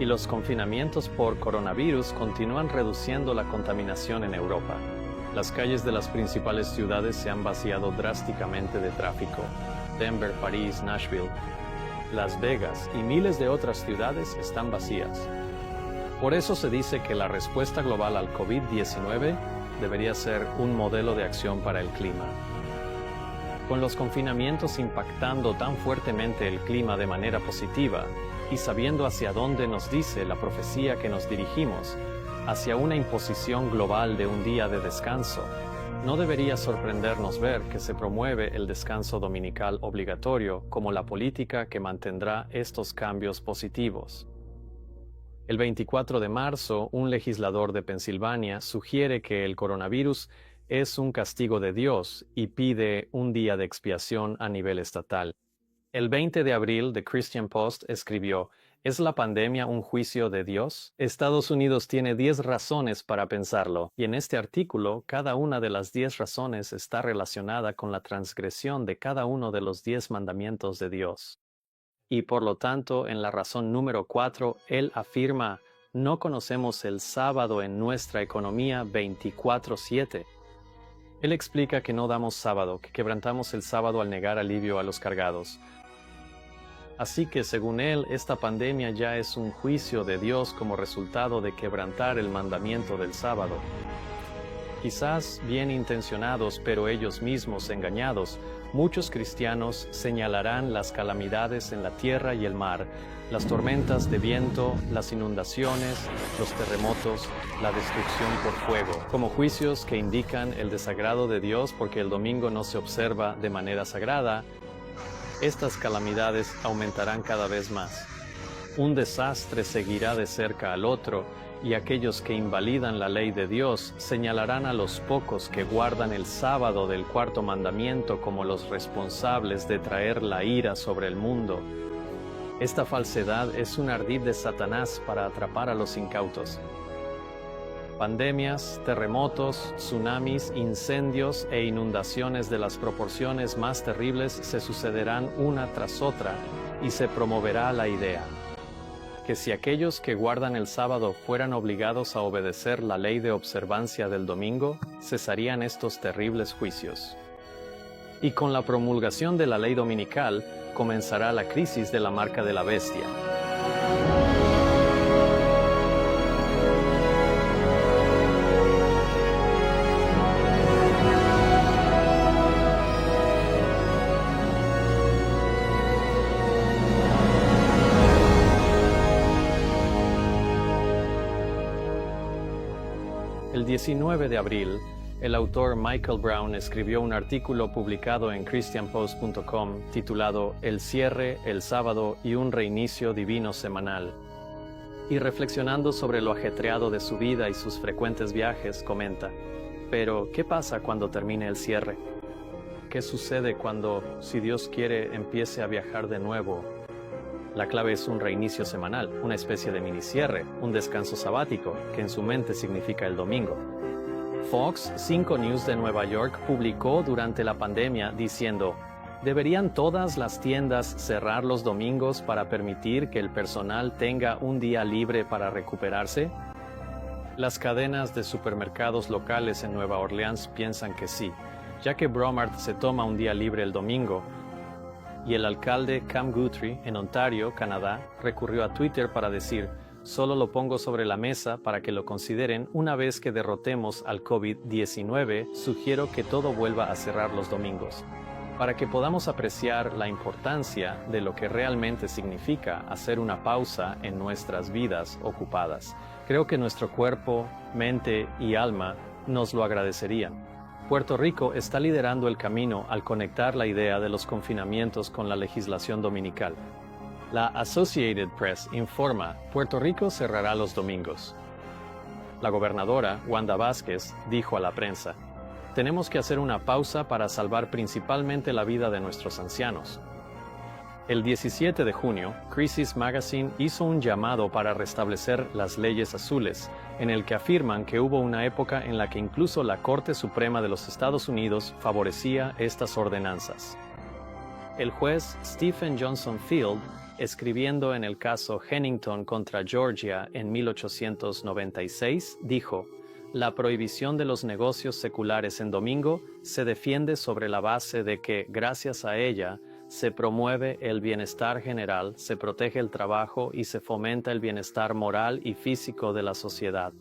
Y los confinamientos por coronavirus continúan reduciendo la contaminación en Europa. Las calles de las principales ciudades se han vaciado drásticamente de tráfico. Denver, París, Nashville, Las Vegas y miles de otras ciudades están vacías. Por eso se dice que la respuesta global al COVID-19 debería ser un modelo de acción para el clima. Con los confinamientos impactando tan fuertemente el clima de manera positiva y sabiendo hacia dónde nos dice la profecía que nos dirigimos, hacia una imposición global de un día de descanso, no debería sorprendernos ver que se promueve el descanso dominical obligatorio como la política que mantendrá estos cambios positivos. El 24 de marzo, un legislador de Pensilvania sugiere que el coronavirus es un castigo de Dios y pide un día de expiación a nivel estatal. El 20 de abril, The Christian Post escribió: ¿Es la pandemia un juicio de Dios? Estados Unidos tiene 10 razones para pensarlo, y en este artículo, cada una de las 10 razones está relacionada con la transgresión de cada uno de los 10 mandamientos de Dios. Y por lo tanto, en la razón número 4, él afirma: no conocemos el sábado en nuestra economía 24/7. Él explica que no damos sábado, que quebrantamos el sábado al negar alivio a los cargados. Así que, según él, esta pandemia ya es un juicio de Dios como resultado de quebrantar el mandamiento del sábado. Quizás bien intencionados, pero ellos mismos engañados, muchos cristianos señalarán las calamidades en la tierra y el mar, las tormentas de viento, las inundaciones, los terremotos, la destrucción por fuego, como juicios que indican el desagrado de Dios porque el domingo no se observa de manera sagrada. Estas calamidades aumentarán cada vez más. Un desastre seguirá de cerca al otro, y aquellos que invalidan la ley de Dios señalarán a los pocos que guardan el sábado del cuarto mandamiento como los responsables de traer la ira sobre el mundo. Esta falsedad es un ardid de Satanás para atrapar a los incautos. Pandemias, terremotos, tsunamis, incendios e inundaciones de las proporciones más terribles se sucederán una tras otra, y se promoverá la idea que si aquellos que guardan el sábado fueran obligados a obedecer la ley de observancia del domingo, cesarían estos terribles juicios. y con la promulgación de la ley dominical comenzará la crisis de la marca de la bestia. El 19 de abril, el autor Michael Brown escribió un artículo publicado en christianpost.com titulado El cierre, el sábado y un reinicio divino semanal. Y reflexionando sobre lo ajetreado de su vida y sus frecuentes viajes, comenta: pero, ¿qué pasa cuando termine el cierre? ¿Qué sucede cuando, si Dios quiere, empiece a viajar de nuevo? La clave es un reinicio semanal, una especie de minicierre, un descanso sabático, que en su mente significa el domingo. Fox 5 News de Nueva York publicó durante la pandemia diciendo: ¿deberían todas las tiendas cerrar los domingos para permitir que el personal tenga un día libre para recuperarse? Las cadenas de supermercados locales en Nueva Orleans piensan que sí, ya que Bromart se toma un día libre el domingo, y el alcalde Cam Guthrie, en Ontario, Canadá, recurrió a Twitter para decir: solo lo pongo sobre la mesa para que lo consideren una vez que derrotemos al COVID-19, sugiero que todo vuelva a cerrar los domingos. Para que podamos apreciar la importancia de lo que realmente significa hacer una pausa en nuestras vidas ocupadas, creo que nuestro cuerpo, mente y alma nos lo agradecerían. Puerto Rico está liderando el camino al conectar la idea de los confinamientos con la legislación dominical. La Associated Press informa: Puerto Rico cerrará los domingos. La gobernadora, Wanda Vázquez, dijo a la prensa: tenemos que hacer una pausa para salvar principalmente la vida de nuestros ancianos. El 17 de junio, Crisis Magazine hizo un llamado para restablecer las leyes azules, en el que afirman que hubo una época en la que incluso la Corte Suprema de los Estados Unidos favorecía estas ordenanzas. El juez Stephen Johnson Field, escribiendo en el caso Hennington contra Georgia en 1896, dijo: la prohibición de los negocios seculares en domingo se defiende sobre la base de que, gracias a ella, se promueve el bienestar general, se protege el trabajo y se fomenta el bienestar moral y físico de la sociedad.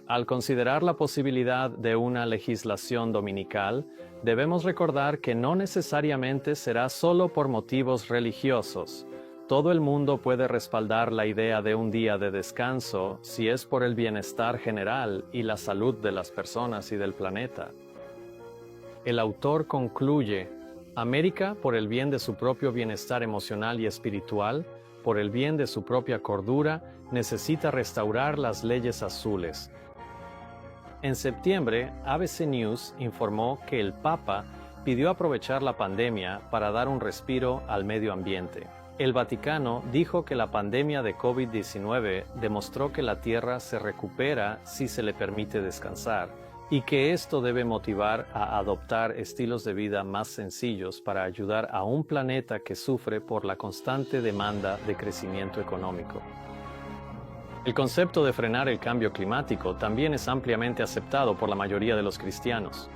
Al considerar la posibilidad de una legislación dominical, debemos recordar que no necesariamente será solo por motivos religiosos. Todo el mundo puede respaldar la idea de un día de descanso si es por el bienestar general y la salud de las personas y del planeta. El autor concluye: América, por el bien de su propio bienestar emocional y espiritual, por el bien de su propia cordura, necesita restaurar las leyes azules. En septiembre, ABC News informó que el Papa pidió aprovechar la pandemia para dar un respiro al medio ambiente. El Vaticano dijo que la pandemia de COVID-19 demostró que la Tierra se recupera si se le permite descansar, y que esto debe motivar a adoptar estilos de vida más sencillos para ayudar a un planeta que sufre por la constante demanda de crecimiento económico. El concepto de frenar el cambio climático también es ampliamente aceptado por la mayoría de los cristianos.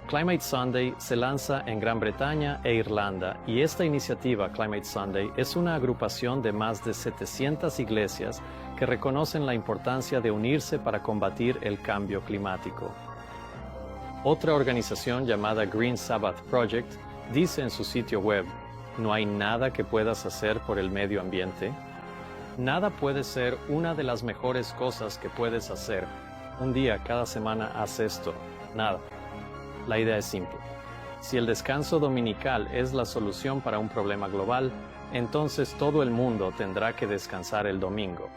Climate Sunday se lanza en Gran Bretaña e Irlanda, y esta iniciativa Climate Sunday es una agrupación de más de 700 iglesias que reconocen la importancia de unirse para combatir el cambio climático. Otra organización llamada Green Sabbath Project dice en su sitio web: ¿no hay nada que puedas hacer por el medio ambiente? Nada puede ser una de las mejores cosas que puedes hacer. Un día cada semana haz esto. Nada. La idea es simple. Si el descanso dominical es la solución para un problema global, entonces todo el mundo tendrá que descansar el domingo.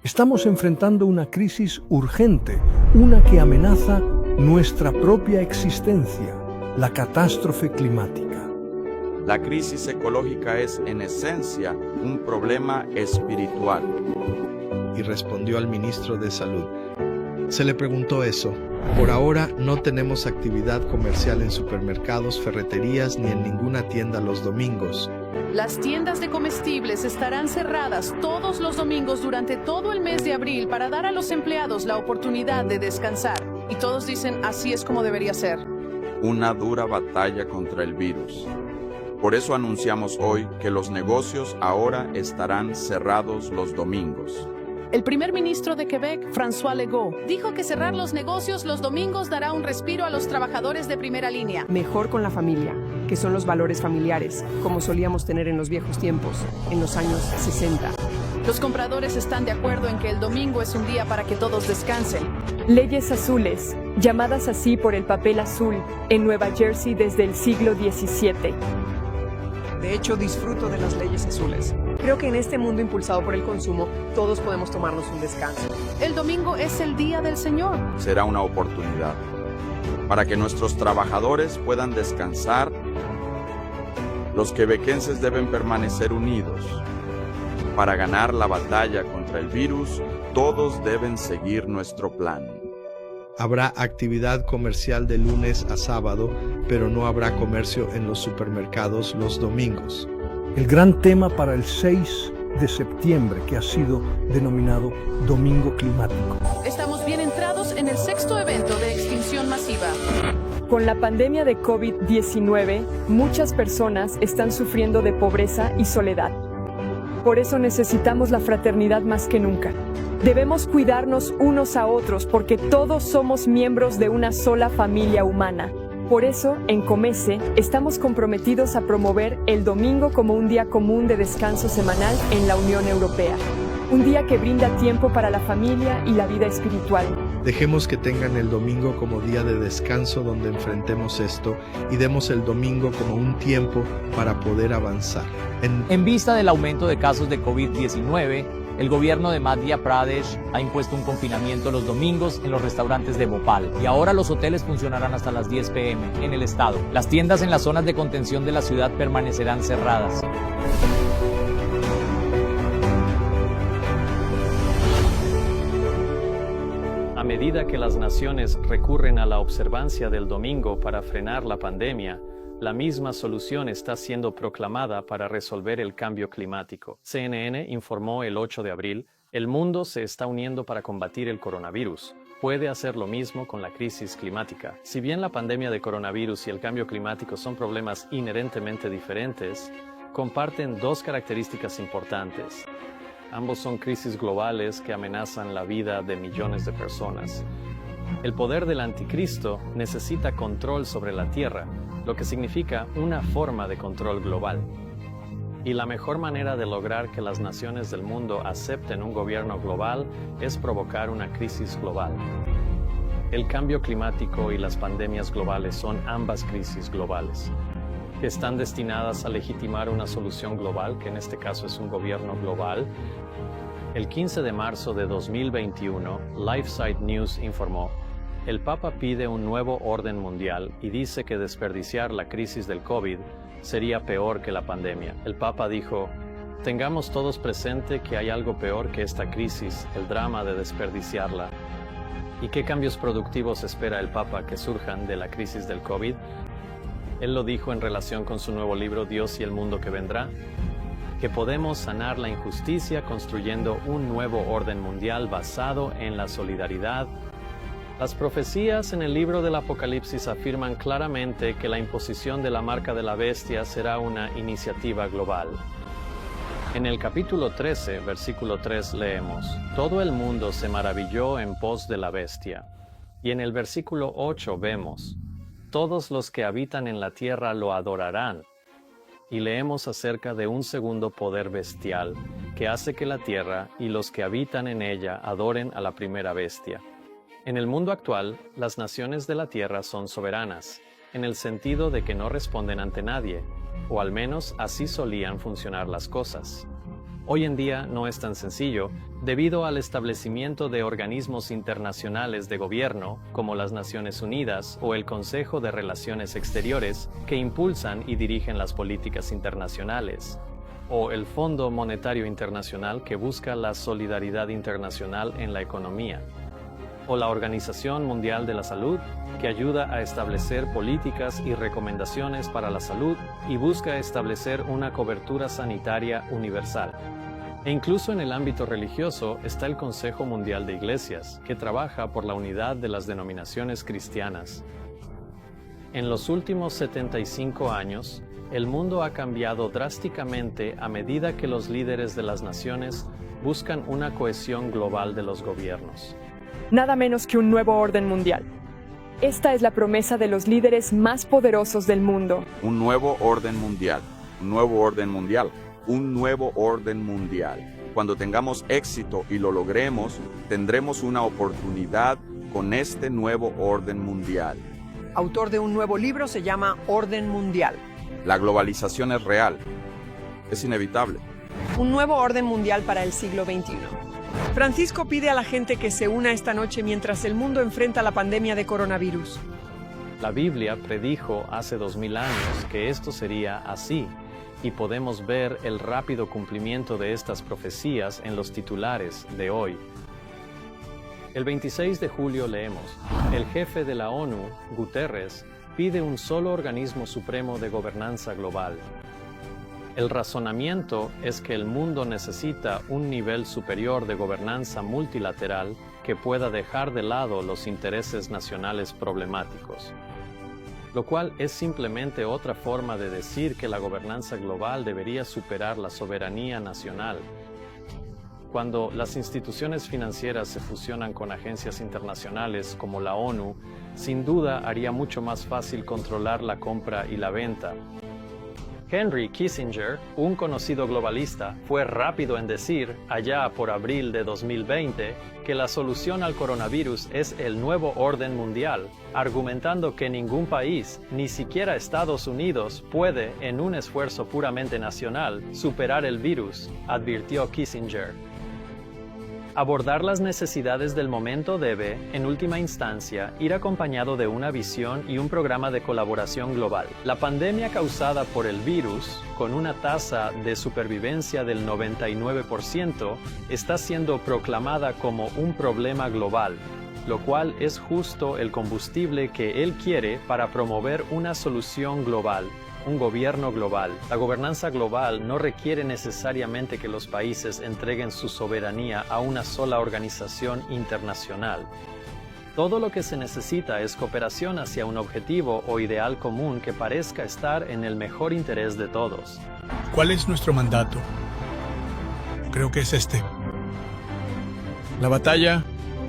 Estamos enfrentando una crisis urgente, una que amenaza nuestra propia existencia, la catástrofe climática. La crisis ecológica es, en esencia, un problema espiritual. Y respondió al ministro de Salud. Se le preguntó eso. Por ahora no tenemos actividad comercial en supermercados, ferreterías ni en ninguna tienda los domingos. Las tiendas de comestibles estarán cerradas todos los domingos durante todo el mes de abril para dar a los empleados la oportunidad de descansar. Y todos dicen: así es como debería ser. una dura batalla contra el virus. Por eso anunciamos hoy que los negocios ahora estarán cerrados los domingos. El primer ministro de Quebec, François Legault, dijo que cerrar los negocios los domingos dará un respiro a los trabajadores de primera línea. Mejor con la familia, que son los valores familiares, como solíamos tener en los viejos tiempos, en los años 60. Los compradores están de acuerdo en que el domingo es un día para que todos descansen. Leyes azules, llamadas así por el papel azul, en Nueva Jersey desde el siglo XVII. De hecho, disfruto de las leyes azules. Creo que en este mundo impulsado por el consumo, todos podemos tomarnos un descanso. El domingo es el día del Señor. Será una oportunidad para que nuestros trabajadores puedan descansar. Los quebequenses deben permanecer unidos. Para ganar la batalla contra el virus, todos deben seguir nuestro plan. Habrá actividad comercial de lunes a sábado, pero no habrá comercio en los supermercados los domingos. El gran tema para el 6 de septiembre, que ha sido denominado Domingo Climático. Estamos bien entrados en el 6º evento de extinción masiva. Con la pandemia de COVID-19, muchas personas están sufriendo de pobreza y soledad. Por eso necesitamos la fraternidad más que nunca. Debemos cuidarnos unos a otros porque todos somos miembros de una sola familia humana. Por eso, en Comece, estamos comprometidos a promover el domingo como un día común de descanso semanal en la Unión Europea. Un día que brinda tiempo para la familia y la vida espiritual. Dejemos que tengan el domingo como día de descanso donde enfrentemos esto y demos el domingo como un tiempo para poder avanzar. En vista del aumento de casos de COVID-19, el gobierno de Madhya Pradesh ha impuesto un confinamiento los domingos en los restaurantes de Bhopal y ahora los hoteles funcionarán hasta las 10 p.m. en el estado. Las tiendas en las zonas de contención de la ciudad permanecerán cerradas. A medida que las naciones recurren a la observancia del domingo para frenar la pandemia, la misma solución está siendo proclamada para resolver el cambio climático. CNN informó el 8 de abril, el mundo se está uniendo para combatir el coronavirus. Puede hacer lo mismo con la crisis climática. Si bien la pandemia de coronavirus y el cambio climático son problemas inherentemente diferentes, comparten dos características importantes. Ambos son crisis globales que amenazan la vida de millones de personas. El poder del anticristo necesita control sobre la tierra, lo que significa una forma de control global. Y la mejor manera de lograr que las naciones del mundo acepten un gobierno global es provocar una crisis global. El cambio climático y las pandemias globales son ambas crisis globales, que están destinadas a legitimar una solución global, que en este caso es un gobierno global. El 15 de marzo de 2021, LifeSite News informó, el Papa pide un nuevo orden mundial y dice que desperdiciar la crisis del COVID sería peor que la pandemia. El Papa dijo, tengamos todos presente que hay algo peor que esta crisis, el drama de desperdiciarla. ¿Y qué cambios productivos espera el Papa que surjan de la crisis del COVID? Él lo dijo en relación con su nuevo libro Dios y el mundo que vendrá, que podemos sanar la injusticia construyendo un nuevo orden mundial basado en la solidaridad. Las profecías en el libro del Apocalipsis afirman claramente que la imposición de la marca de la bestia será una iniciativa global. En el capítulo 13, versículo 3 leemos, todo el mundo se maravilló en pos de la bestia. Y en el versículo 8 vemos, todos los que habitan en la tierra lo adorarán. Y leemos acerca de un segundo poder bestial que hace que la tierra y los que habitan en ella adoren a la primera bestia. En el mundo actual, las naciones de la tierra son soberanas, en el sentido de que no responden ante nadie, o al menos así solían funcionar las cosas. Hoy en día no es tan sencillo, debido al establecimiento de organismos internacionales de gobierno, como las Naciones Unidas o el Consejo de Relaciones Exteriores, que impulsan y dirigen las políticas internacionales, o el Fondo Monetario Internacional que busca la solidaridad internacional en la economía, o la Organización Mundial de la Salud, que ayuda a establecer políticas y recomendaciones para la salud y busca establecer una cobertura sanitaria universal. E incluso en el ámbito religioso está el Consejo Mundial de Iglesias, que trabaja por la unidad de las denominaciones cristianas. En los últimos 75 años, el mundo ha cambiado drásticamente a medida que los líderes de las naciones buscan una cohesión global de los gobiernos. Nada menos que un nuevo orden mundial. Esta es la promesa de los líderes más poderosos del mundo. Un nuevo orden mundial, un nuevo orden mundial, un nuevo orden mundial. Cuando tengamos éxito y lo logremos, tendremos una oportunidad con este nuevo orden mundial. Autor de un nuevo libro se llama Orden Mundial. La globalización es real, es inevitable. Un nuevo orden mundial para el siglo XXI. Francisco pide a la gente que se una esta noche mientras el mundo enfrenta la pandemia de coronavirus. La Biblia predijo hace 2000 años que esto sería así, y podemos ver el rápido cumplimiento de estas profecías en los titulares de hoy. El 26 de julio leemos: el jefe de la ONU, Guterres, pide un solo organismo supremo de gobernanza global. El razonamiento es que el mundo necesita un nivel superior de gobernanza multilateral que pueda dejar de lado los intereses nacionales problemáticos, lo cual es simplemente otra forma de decir que la gobernanza global debería superar la soberanía nacional. Cuando las instituciones financieras se fusionan con agencias internacionales como la ONU, sin duda haría mucho más fácil controlar la compra y la venta. Henry Kissinger, un conocido globalista, fue rápido en decir, allá por abril de 2020, que la solución al coronavirus es el nuevo orden mundial, argumentando que ningún país, ni siquiera Estados Unidos, puede, en un esfuerzo puramente nacional, superar el virus, advirtió Kissinger. Abordar las necesidades del momento debe, en última instancia, ir acompañado de una visión y un programa de colaboración global. La pandemia causada por el virus, con una tasa de supervivencia del 99%, está siendo proclamada como un problema global, lo cual es justo el combustible que él quiere para promover una solución global. Un gobierno global. La gobernanza global no requiere necesariamente que los países entreguen su soberanía a una sola organización internacional. Todo lo que se necesita es cooperación hacia un objetivo o ideal común que parezca estar en el mejor interés de todos. ¿Cuál es nuestro mandato? Creo que es este. La batalla,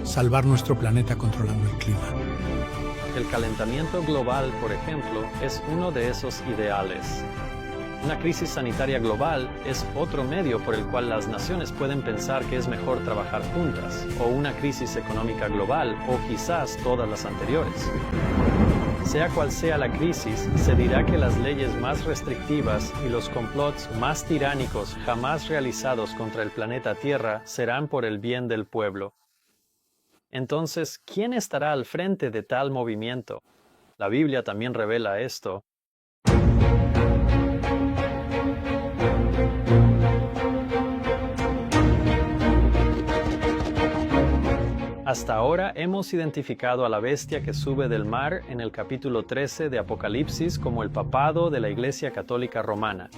salvar nuestro planeta controlando el clima. El calentamiento global, por ejemplo, es uno de esos ideales. Una crisis sanitaria global es otro medio por el cual las naciones pueden pensar que es mejor trabajar juntas, o una crisis económica global, o quizás todas las anteriores. Sea cual sea la crisis, se dirá que las leyes más restrictivas y los complots más tiránicos jamás realizados contra el planeta Tierra serán por el bien del pueblo. Entonces, ¿quién estará al frente de tal movimiento? La Biblia también revela esto. Hasta ahora hemos identificado a la bestia que sube del mar en el capítulo 13 de Apocalipsis como el papado de la Iglesia Católica Romana.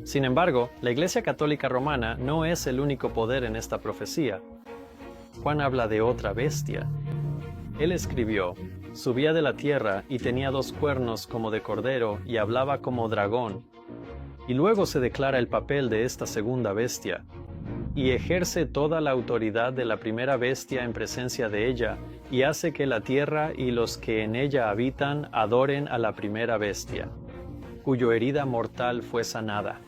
Sin embargo, la Iglesia Católica Romana no es el único poder en esta profecía. Juan habla de otra bestia. Él escribió: subía de la tierra y tenía 2 cuernos como de cordero y hablaba como dragón. Y luego se declara el papel de esta segunda bestia. Y ejerce toda la autoridad de la primera bestia en presencia de ella, y hace que la tierra y los que en ella habitan adoren a la primera bestia, cuya herida mortal fue sanada.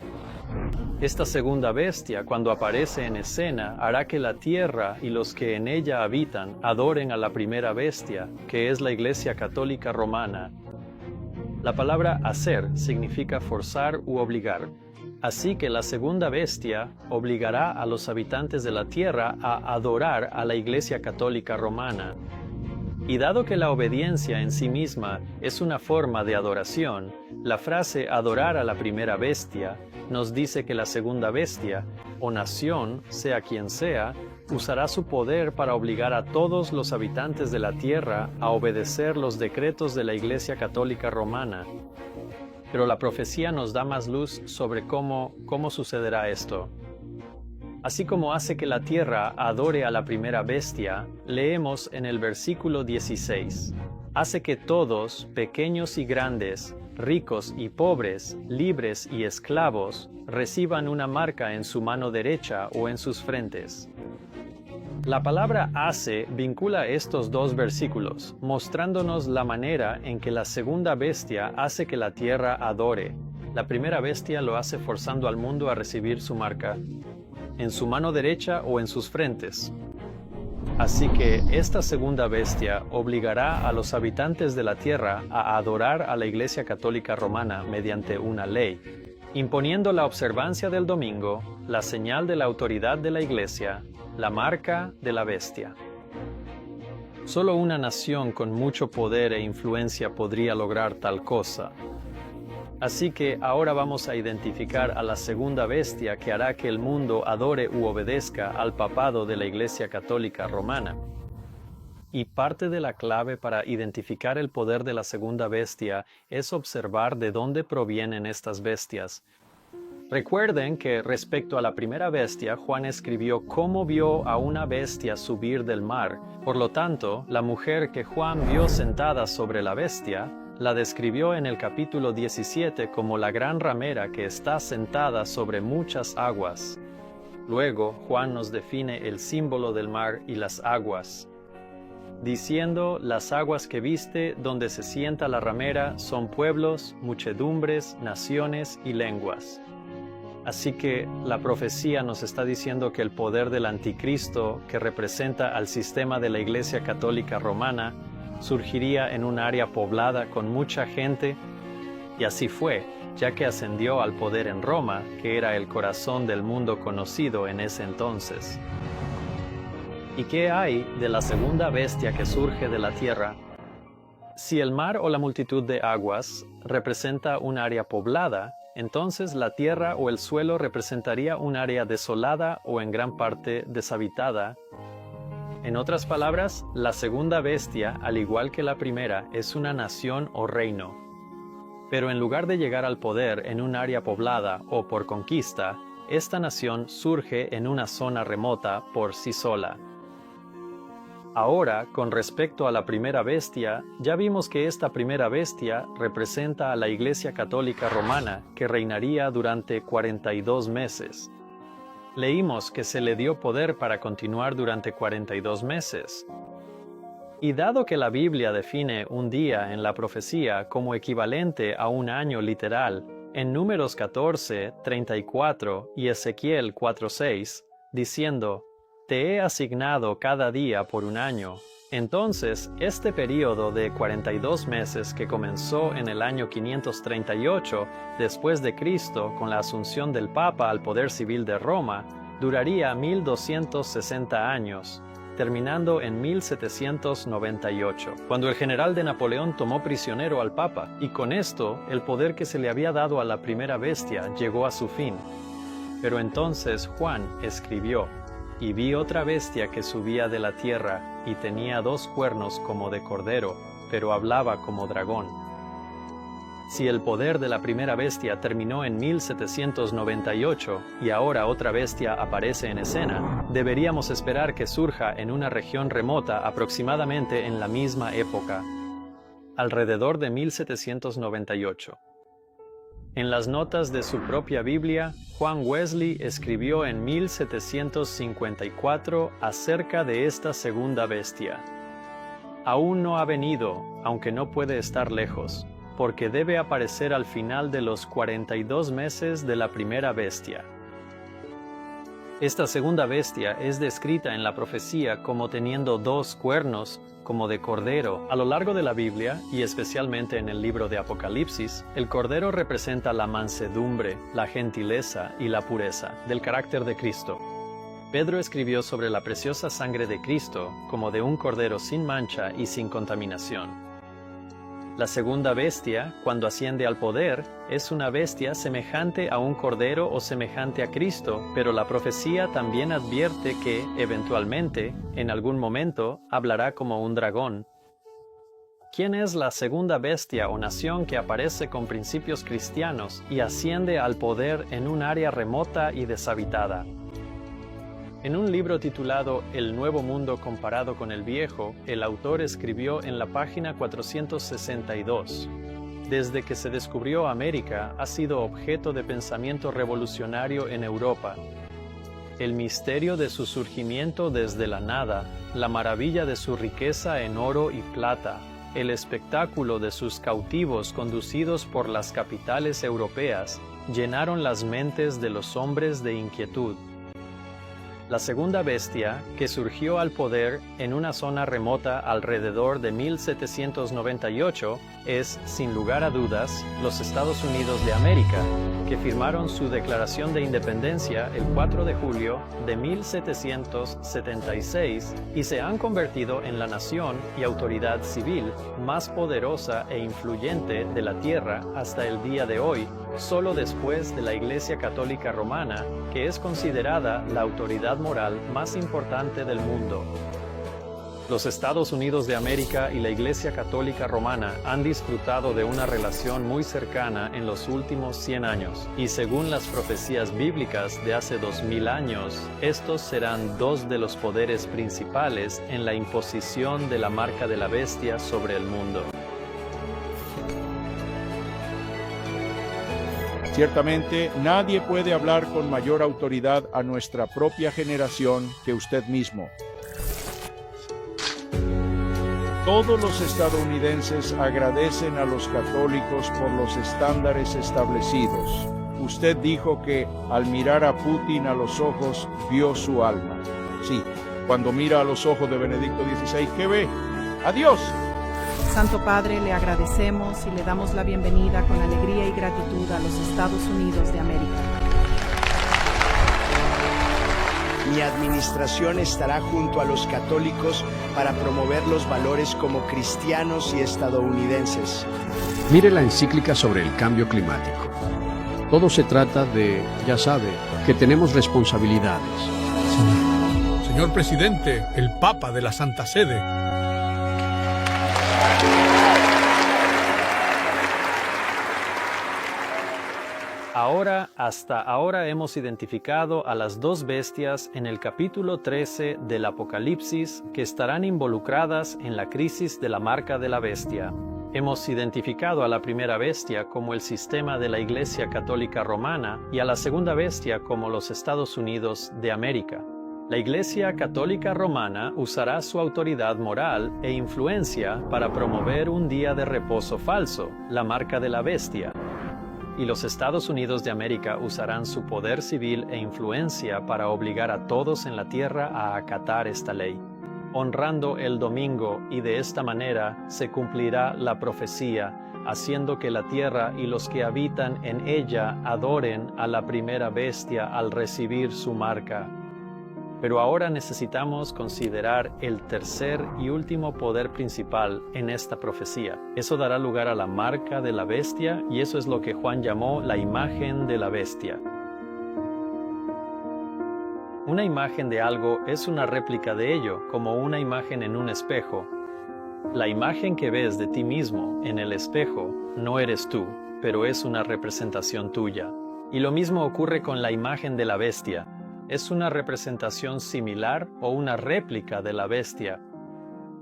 Esta segunda bestia, cuando aparece en escena, hará que la tierra y los que en ella habitan adoren a la primera bestia, que es la Iglesia Católica Romana. La palabra hacer significa forzar u obligar. Así que la segunda bestia obligará a los habitantes de la tierra a adorar a la Iglesia Católica Romana. Y dado que la obediencia en sí misma es una forma de adoración, la frase adorar a la primera bestia nos dice que la segunda bestia, o nación, sea quien sea, usará su poder para obligar a todos los habitantes de la tierra a obedecer los decretos de la Iglesia Católica Romana. Pero la profecía nos da más luz sobre cómo sucederá esto. Así como hace que la tierra adore a la primera bestia, leemos en el versículo 16: hace que todos, pequeños y grandes, ricos y pobres, libres y esclavos, reciban una marca en su mano derecha o en sus frentes. La palabra hace vincula estos dos versículos, mostrándonos la manera en que la segunda bestia hace que la tierra adore. La primera bestia lo hace forzando al mundo a recibir su marca, en su mano derecha o en sus frentes. Así que esta segunda bestia obligará a los habitantes de la tierra a adorar a la Iglesia Católica Romana mediante una ley, imponiendo la observancia del domingo, la señal de la autoridad de la Iglesia, la marca de la bestia. Solo una nación con mucho poder e influencia podría lograr tal cosa. Así que ahora vamos a identificar a la segunda bestia que hará que el mundo adore u obedezca al papado de la Iglesia Católica Romana. Y parte de la clave para identificar el poder de la segunda bestia es observar de dónde provienen estas bestias. Recuerden que respecto a la primera bestia, Juan escribió cómo vio a una bestia subir del mar. Por lo tanto, la mujer que Juan vio sentada sobre la bestia, la describió en el capítulo 17 como la gran ramera que está sentada sobre muchas aguas. Luego, Juan nos define el símbolo del mar y las aguas, diciendo: las aguas que viste donde se sienta la ramera son pueblos, muchedumbres, naciones y lenguas. Así que la profecía nos está diciendo que el poder del anticristo, que representa al sistema de la Iglesia Católica Romana, surgiría en un área poblada con mucha gente, y así fue, ya que ascendió al poder en Roma, que era el corazón del mundo conocido en ese entonces. ¿Y qué hay de la segunda bestia que surge de la tierra? Si el mar o la multitud de aguas representa un área poblada, entonces la tierra o el suelo representaría un área desolada o en gran parte deshabitada. En otras palabras, la segunda bestia, al igual que la primera, es una nación o reino. Pero en lugar de llegar al poder en un área poblada o por conquista, esta nación surge en una zona remota por sí sola. Ahora, con respecto a la primera bestia, ya vimos que esta primera bestia representa a la Iglesia Católica Romana, que reinaría durante 42 meses. Leímos que se le dio poder para continuar durante 42 meses. Y dado que la Biblia define un día en la profecía como equivalente a un año literal, en Números 14, 34 y Ezequiel 4:6, diciendo: «Te he asignado cada día por un año». Entonces, este período de 42 meses que comenzó en el año 538 después de Cristo con la asunción del Papa al poder civil de Roma, duraría 1260 años, terminando en 1798, cuando el general de Napoleón tomó prisionero al Papa, y con esto el poder que se le había dado a la primera bestia llegó a su fin. Pero entonces Juan escribió: «Y vi otra bestia que subía de la tierra, y tenía 2 cuernos como de cordero, pero hablaba como dragón». Si el poder de la primera bestia terminó en 1798 y ahora otra bestia aparece en escena, deberíamos esperar que surja en una región remota aproximadamente en la misma época, alrededor de 1798. En las notas de su propia Biblia, Juan Wesley escribió en 1754 acerca de esta segunda bestia: «Aún no ha venido, aunque no puede estar lejos, porque debe aparecer al final de los 42 meses de la primera bestia». Esta segunda bestia es descrita en la profecía como teniendo 2 cuernos, como de cordero. A lo largo de la Biblia, y especialmente en el libro de Apocalipsis, el cordero representa la mansedumbre, la gentileza y la pureza del carácter de Cristo. Pedro escribió sobre la preciosa sangre de Cristo como de un cordero sin mancha y sin contaminación. La segunda bestia, cuando asciende al poder, es una bestia semejante a un cordero o semejante a Cristo, pero la profecía también advierte que, eventualmente, en algún momento, hablará como un dragón. ¿Quién es la segunda bestia o nación que aparece con principios cristianos y asciende al poder en un área remota y deshabitada? En un libro titulado El Nuevo Mundo comparado con el Viejo, el autor escribió en la página 462: desde que se descubrió América, ha sido objeto de pensamiento revolucionario en Europa. El misterio de su surgimiento desde la nada, la maravilla de su riqueza en oro y plata, el espectáculo de sus cautivos conducidos por las capitales europeas, llenaron las mentes de los hombres de inquietud. La segunda bestia, que surgió al poder en una zona remota alrededor de 1798, es, sin lugar a dudas, los Estados Unidos de América, que firmaron su Declaración de Independencia el 4 de julio de 1776 y se han convertido en la nación y autoridad civil más poderosa e influyente de la Tierra hasta el día de hoy, solo después de la Iglesia Católica Romana, que es considerada la autoridad moral más importante del mundo. Los Estados Unidos de América y la Iglesia Católica Romana han disfrutado de una relación muy cercana en los últimos 100 años, y según las profecías bíblicas de hace 2000 años, estos serán dos de los poderes principales en la imposición de la marca de la bestia sobre el mundo. Ciertamente, nadie puede hablar con mayor autoridad a nuestra propia generación que usted mismo. Todos los estadounidenses agradecen a los católicos por los estándares establecidos. Usted dijo que al mirar a Putin a los ojos, vio su alma. Sí, cuando mira a los ojos de Benedicto XVI, ¿qué ve? ¡Adiós! Santo Padre, le agradecemos y le damos la bienvenida con alegría y gratitud a los Estados Unidos de América. Mi administración estará junto a los católicos para promover los valores como cristianos y estadounidenses. Mire la encíclica sobre el cambio climático. Todo se trata de, ya sabe, que tenemos responsabilidades. Señor presidente, el Papa de la Santa Sede. Hasta ahora hemos identificado a las dos bestias en el capítulo 13 del Apocalipsis que estarán involucradas en la crisis de la marca de la bestia. Hemos identificado a la primera bestia como el sistema de la Iglesia Católica Romana y a la segunda bestia como los Estados Unidos de América. La Iglesia Católica Romana usará su autoridad moral e influencia para promover un día de reposo falso, la marca de la bestia. Y los Estados Unidos de América usarán su poder civil e influencia para obligar a todos en la tierra a acatar esta ley, honrando el domingo, y de esta manera se cumplirá la profecía, haciendo que la tierra y los que habitan en ella adoren a la primera bestia al recibir su marca. Pero ahora necesitamos considerar el tercer y último poder principal en esta profecía. Eso dará lugar a la marca de la bestia, y eso es lo que Juan llamó la imagen de la bestia. Una imagen de algo es una réplica de ello, como una imagen en un espejo. La imagen que ves de ti mismo en el espejo no eres tú, pero es una representación tuya. Y lo mismo ocurre con la imagen de la bestia. Es una representación similar o una réplica de la bestia.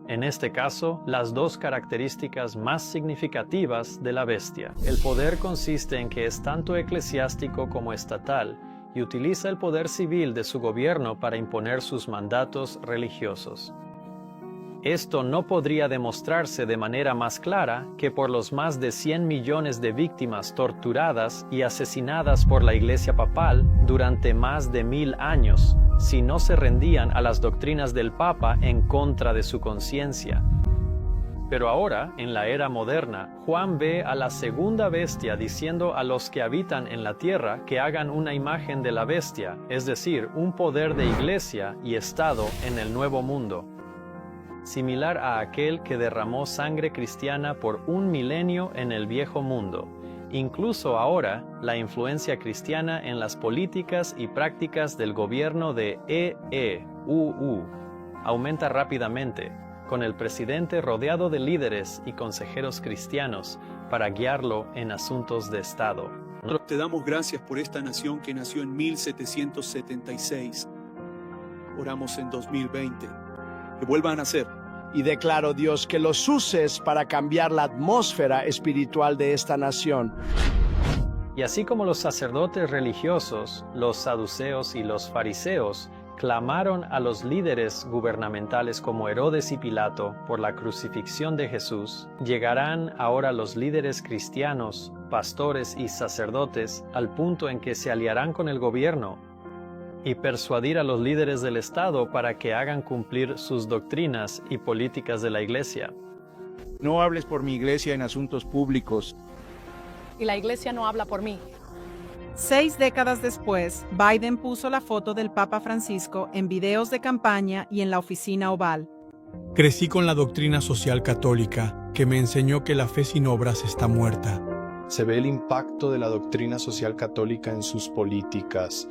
En este caso, las dos características más significativas de la bestia. El poder consiste en que es tanto eclesiástico como estatal y utiliza el poder civil de su gobierno para imponer sus mandatos religiosos. Esto no podría demostrarse de manera más clara que por los más de 100 millones de víctimas torturadas y asesinadas por la Iglesia Papal durante más de 1000 años, si no se rendían a las doctrinas del Papa en contra de su conciencia. Pero ahora, en la era moderna, Juan ve a la segunda bestia diciendo a los que habitan en la tierra que hagan una imagen de la bestia, es decir, un poder de iglesia y Estado en el Nuevo Mundo, similar a aquel que derramó sangre cristiana por 1 milenio en el Viejo Mundo. Incluso ahora, la influencia cristiana en las políticas y prácticas del gobierno de EEUU aumenta rápidamente, con el presidente rodeado de líderes y consejeros cristianos para guiarlo en asuntos de Estado. Te damos gracias por esta nación que nació en 1776. oramos en 2020, que vuelvan a ser. Y declaro, Dios, que los uses para cambiar la atmósfera espiritual de esta nación. Y así como los sacerdotes religiosos, los saduceos y los fariseos clamaron a los líderes gubernamentales como Herodes y Pilato por la crucifixión de Jesús, llegarán ahora los líderes cristianos, pastores y sacerdotes al punto en que se aliarán con el gobierno y persuadir a los líderes del Estado para que hagan cumplir sus doctrinas y políticas de la Iglesia. No hables por mi iglesia en asuntos públicos. Y la iglesia no habla por mí. 6 décadas después, Biden puso la foto del Papa Francisco en videos de campaña y en la oficina oval. Crecí con la doctrina social católica que me enseñó que la fe sin obras está muerta. Se ve el impacto de la doctrina social católica en sus políticas.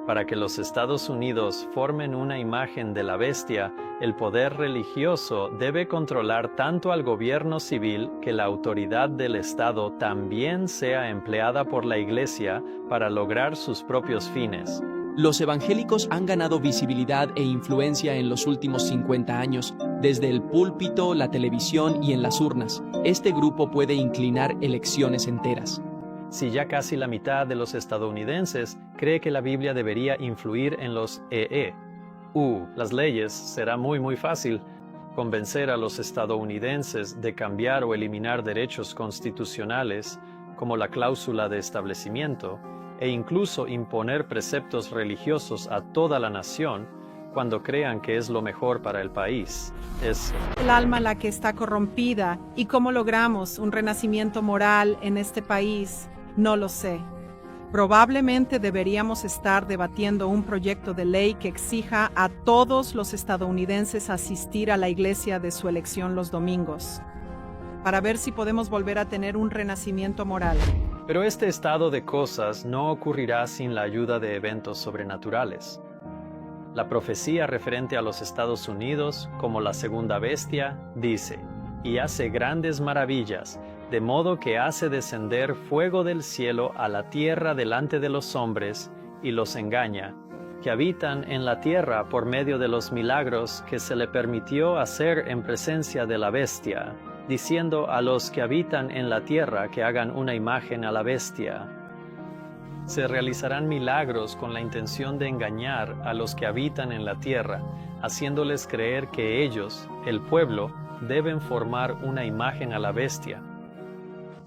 Para que los Estados Unidos formen una imagen de la bestia, el poder religioso debe controlar tanto al gobierno civil que la autoridad del Estado también sea empleada por la Iglesia para lograr sus propios fines. Los evangélicos han ganado visibilidad e influencia en los últimos 50 años, desde el púlpito, la televisión y en las urnas. Este grupo puede inclinar elecciones enteras. Si ya casi la mitad de los estadounidenses cree que la Biblia debería influir en los las leyes, será muy fácil convencer a los estadounidenses de cambiar o eliminar derechos constitucionales como la cláusula de establecimiento e incluso imponer preceptos religiosos a toda la nación cuando crean que es lo mejor para el país. Es el alma la que está corrompida, y cómo logramos un renacimiento moral en este país, no lo sé. Probablemente deberíamos estar debatiendo un proyecto de ley que exija a todos los estadounidenses asistir a la iglesia de su elección los domingos, para ver si podemos volver a tener un renacimiento moral. Pero este estado de cosas no ocurrirá sin la ayuda de eventos sobrenaturales. La profecía referente a los Estados Unidos, como la segunda bestia, dice: y hace grandes maravillas, de modo que hace descender fuego del cielo a la tierra delante de los hombres, y los engaña, que habitan en la tierra por medio de los milagros que se le permitió hacer en presencia de la bestia, diciendo a los que habitan en la tierra que hagan una imagen a la bestia. Se realizarán milagros con la intención de engañar a los que habitan en la tierra, haciéndoles creer que ellos, el pueblo, deben formar una imagen a la bestia.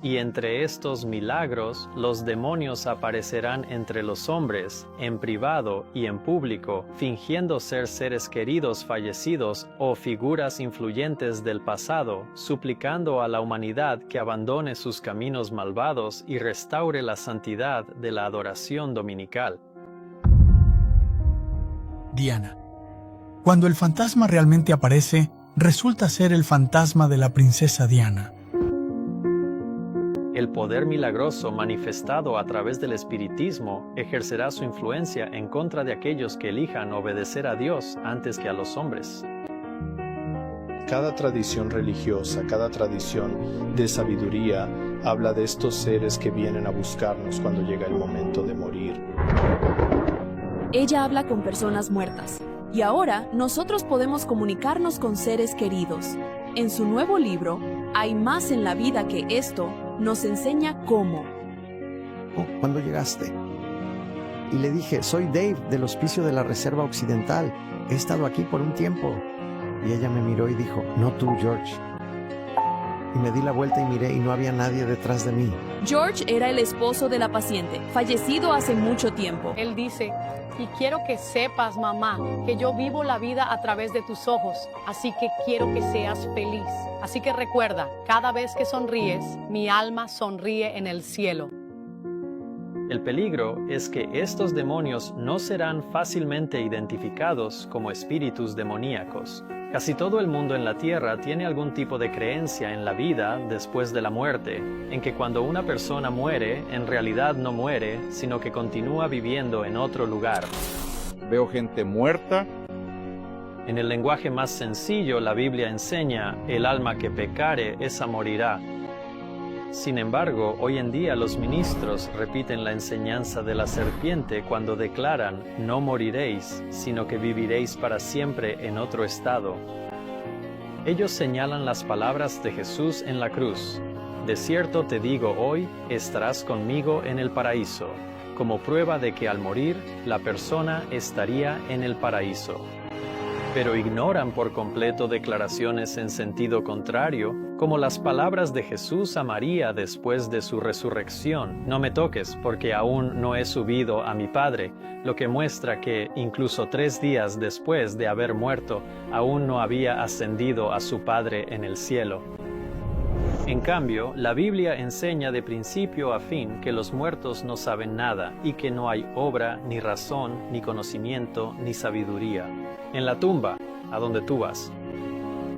Y entre estos milagros, los demonios aparecerán entre los hombres, en privado y en público, fingiendo ser seres queridos fallecidos o figuras influyentes del pasado, suplicando a la humanidad que abandone sus caminos malvados y restaure la santidad de la adoración dominical. Diana. Cuando el fantasma realmente aparece, resulta ser el fantasma de la princesa Diana. El poder milagroso manifestado a través del espiritismo ejercerá su influencia en contra de aquellos que elijan obedecer a Dios antes que a los hombres. Cada tradición religiosa, cada tradición de sabiduría habla de estos seres que vienen a buscarnos cuando llega el momento de morir. Ella habla con personas muertas, y ahora nosotros podemos comunicarnos con seres queridos. En su nuevo libro, Hay más en la vida que esto, nos enseña cómo. ¿Cuándo llegaste? Y le dije, soy Dave del Hospicio de la Reserva Occidental. He estado aquí por un tiempo. Y ella me miró y dijo, no tú, George. Y me di la vuelta y miré y no había nadie detrás de mí. George era el esposo de la paciente, fallecido hace mucho tiempo. Él dice, y quiero que sepas, mamá, que yo vivo la vida a través de tus ojos, así que quiero que seas feliz. Así que recuerda, cada vez que sonríes, mi alma sonríe en el cielo. El peligro es que estos demonios no serán fácilmente identificados como espíritus demoníacos. Casi todo el mundo en la Tierra tiene algún tipo de creencia en la vida después de la muerte, en que cuando una persona muere, en realidad no muere, sino que continúa viviendo en otro lugar. Veo gente muerta. En el lenguaje más sencillo, la Biblia enseña, el alma que pecare, esa morirá. Sin embargo, hoy en día los ministros repiten la enseñanza de la serpiente cuando declaran: no moriréis, sino que viviréis para siempre en otro estado. Ellos señalan las palabras de Jesús en la cruz: de cierto te digo hoy, estarás conmigo en el paraíso, como prueba de que al morir, la persona estaría en el paraíso. Pero ignoran por completo declaraciones en sentido contrario, como las palabras de Jesús a María después de su resurrección: no me toques, porque aún no he subido a mi Padre, lo que muestra que, incluso 3 días después de haber muerto, aún no había ascendido a su Padre en el cielo. En cambio, la Biblia enseña de principio a fin que los muertos no saben nada y que no hay obra, ni razón, ni conocimiento, ni sabiduría. En la tumba, a donde tú vas.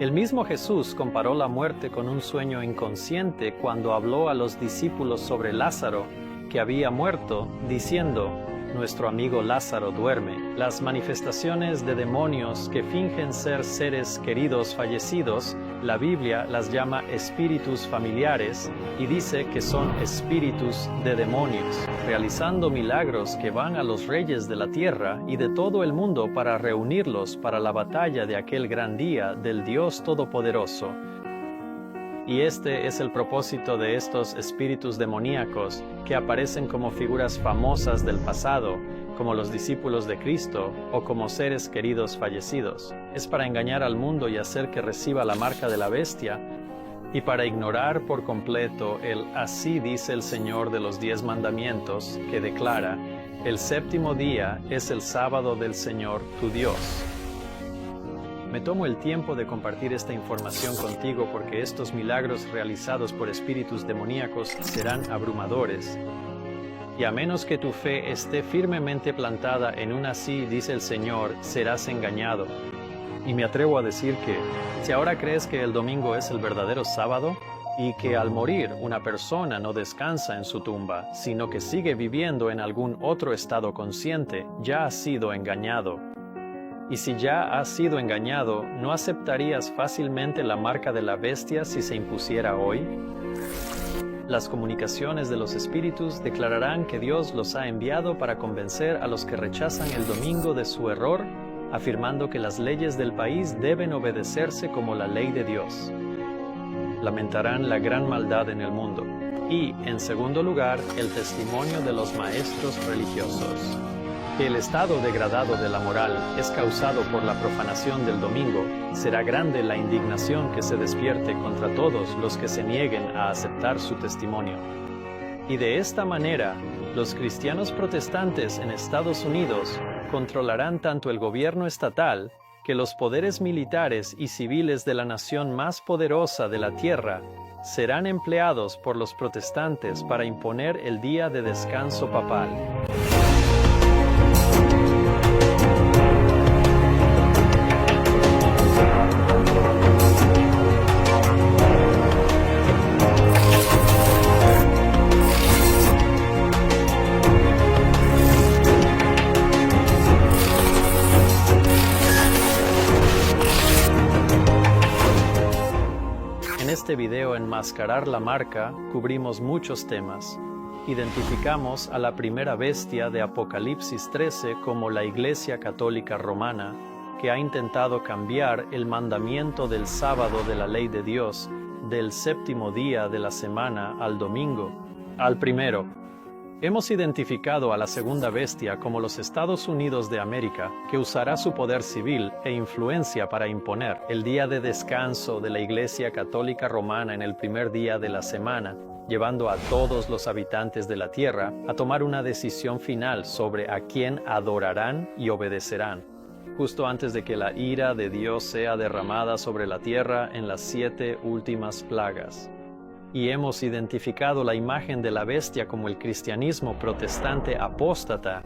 El mismo Jesús comparó la muerte con un sueño inconsciente cuando habló a los discípulos sobre Lázaro, que había muerto, diciendo: nuestro amigo Lázaro duerme. Las manifestaciones de demonios que fingen ser seres queridos fallecidos, la Biblia las llama espíritus familiares y dice que son espíritus de demonios, realizando milagros que van a los reyes de la tierra y de todo el mundo para reunirlos para la batalla de aquel gran día del Dios Todopoderoso. Y este es el propósito de estos espíritus demoníacos que aparecen como figuras famosas del pasado, como los discípulos de Cristo o como seres queridos fallecidos. Es para engañar al mundo y hacer que reciba la marca de la bestia, y para ignorar por completo el así dice el Señor de los 10 mandamientos, que declara: el séptimo día es el sábado del Señor tu Dios. Me tomo el tiempo de compartir esta información contigo porque estos milagros realizados por espíritus demoníacos serán abrumadores. Y a menos que tu fe esté firmemente plantada en un así dice el Señor, serás engañado. Y me atrevo a decir que, si ahora crees que el domingo es el verdadero sábado, y que al morir una persona no descansa en su tumba, sino que sigue viviendo en algún otro estado consciente, ya has sido engañado. Y si ya has sido engañado, ¿no aceptarías fácilmente la marca de la bestia si se impusiera hoy? Las comunicaciones de los espíritus declararán que Dios los ha enviado para convencer a los que rechazan el domingo de su error, afirmando que las leyes del país deben obedecerse como la ley de Dios. Lamentarán la gran maldad en el mundo. Y, en segundo lugar, el testimonio de los maestros religiosos. Que el estado degradado de la moral es causado por la profanación del domingo, será grande la indignación que se despierte contra todos los que se nieguen a aceptar su testimonio. Y de esta manera, los cristianos protestantes en Estados Unidos controlarán tanto el gobierno estatal, que los poderes militares y civiles de la nación más poderosa de la tierra serán empleados por los protestantes para imponer el día de descanso papal. En este video Enmascarar la Marca cubrimos muchos temas. Identificamos a la primera bestia de Apocalipsis 13 como la Iglesia Católica Romana, que ha intentado cambiar el mandamiento del sábado de la ley de Dios del séptimo día de la semana al domingo, al primero. Hemos identificado a la segunda bestia como los Estados Unidos de América, que usará su poder civil e influencia para imponer el día de descanso de la Iglesia Católica Romana en el primer día de la semana, llevando a todos los habitantes de la tierra a tomar una decisión final sobre a quién adorarán y obedecerán, justo antes de que la ira de Dios sea derramada sobre la tierra en las 7 últimas plagas. Y hemos identificado la imagen de la bestia como el cristianismo protestante apóstata,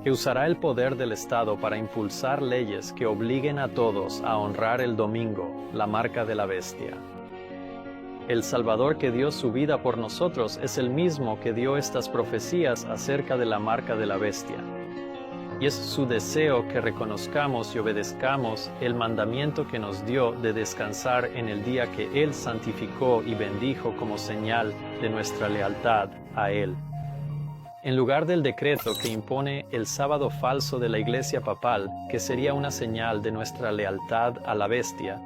que usará el poder del Estado para impulsar leyes que obliguen a todos a honrar el domingo, la marca de la bestia. El Salvador que dio su vida por nosotros es el mismo que dio estas profecías acerca de la marca de la bestia. y es su deseo que reconozcamos y obedezcamos el mandamiento que nos dio de descansar en el día que Él santificó y bendijo como señal de nuestra lealtad a Él. En lugar del decreto que impone el sábado falso de la Iglesia Papal, que sería una señal de nuestra lealtad a la bestia,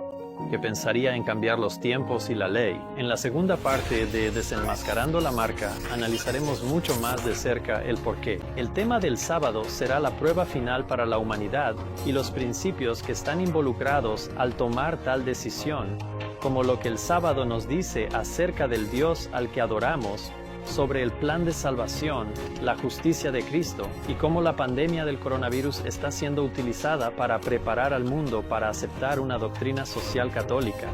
que pensaría en cambiar los tiempos y la ley, en la segunda parte de Desenmascarando la Marca analizaremos mucho más de cerca el porqué. El tema del sábado será la prueba final para la humanidad y los principios que están involucrados al tomar tal decisión, como lo que el sábado nos dice acerca del Dios al que adoramos, sobre el plan de salvación, la justicia de Cristo y cómo la pandemia del coronavirus está siendo utilizada para preparar al mundo para aceptar una doctrina social católica.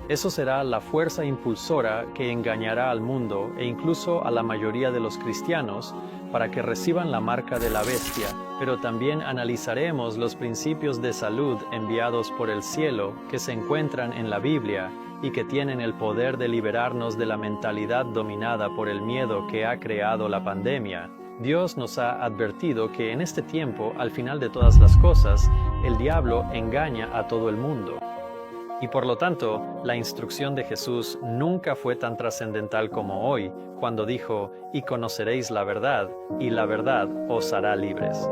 Eso será la fuerza impulsora que engañará al mundo e incluso a la mayoría de los cristianos para que reciban la marca de la bestia, pero también analizaremos los principios de salud enviados por el cielo que se encuentran en la Biblia y que tienen el poder de liberarnos de la mentalidad dominada por el miedo que ha creado la pandemia. Dios nos ha advertido que en este tiempo, al final de todas las cosas, el diablo engaña a todo el mundo. Y por lo tanto, la instrucción de Jesús nunca fue tan trascendental como hoy, cuando dijo, y conoceréis la verdad, y la verdad os hará libres.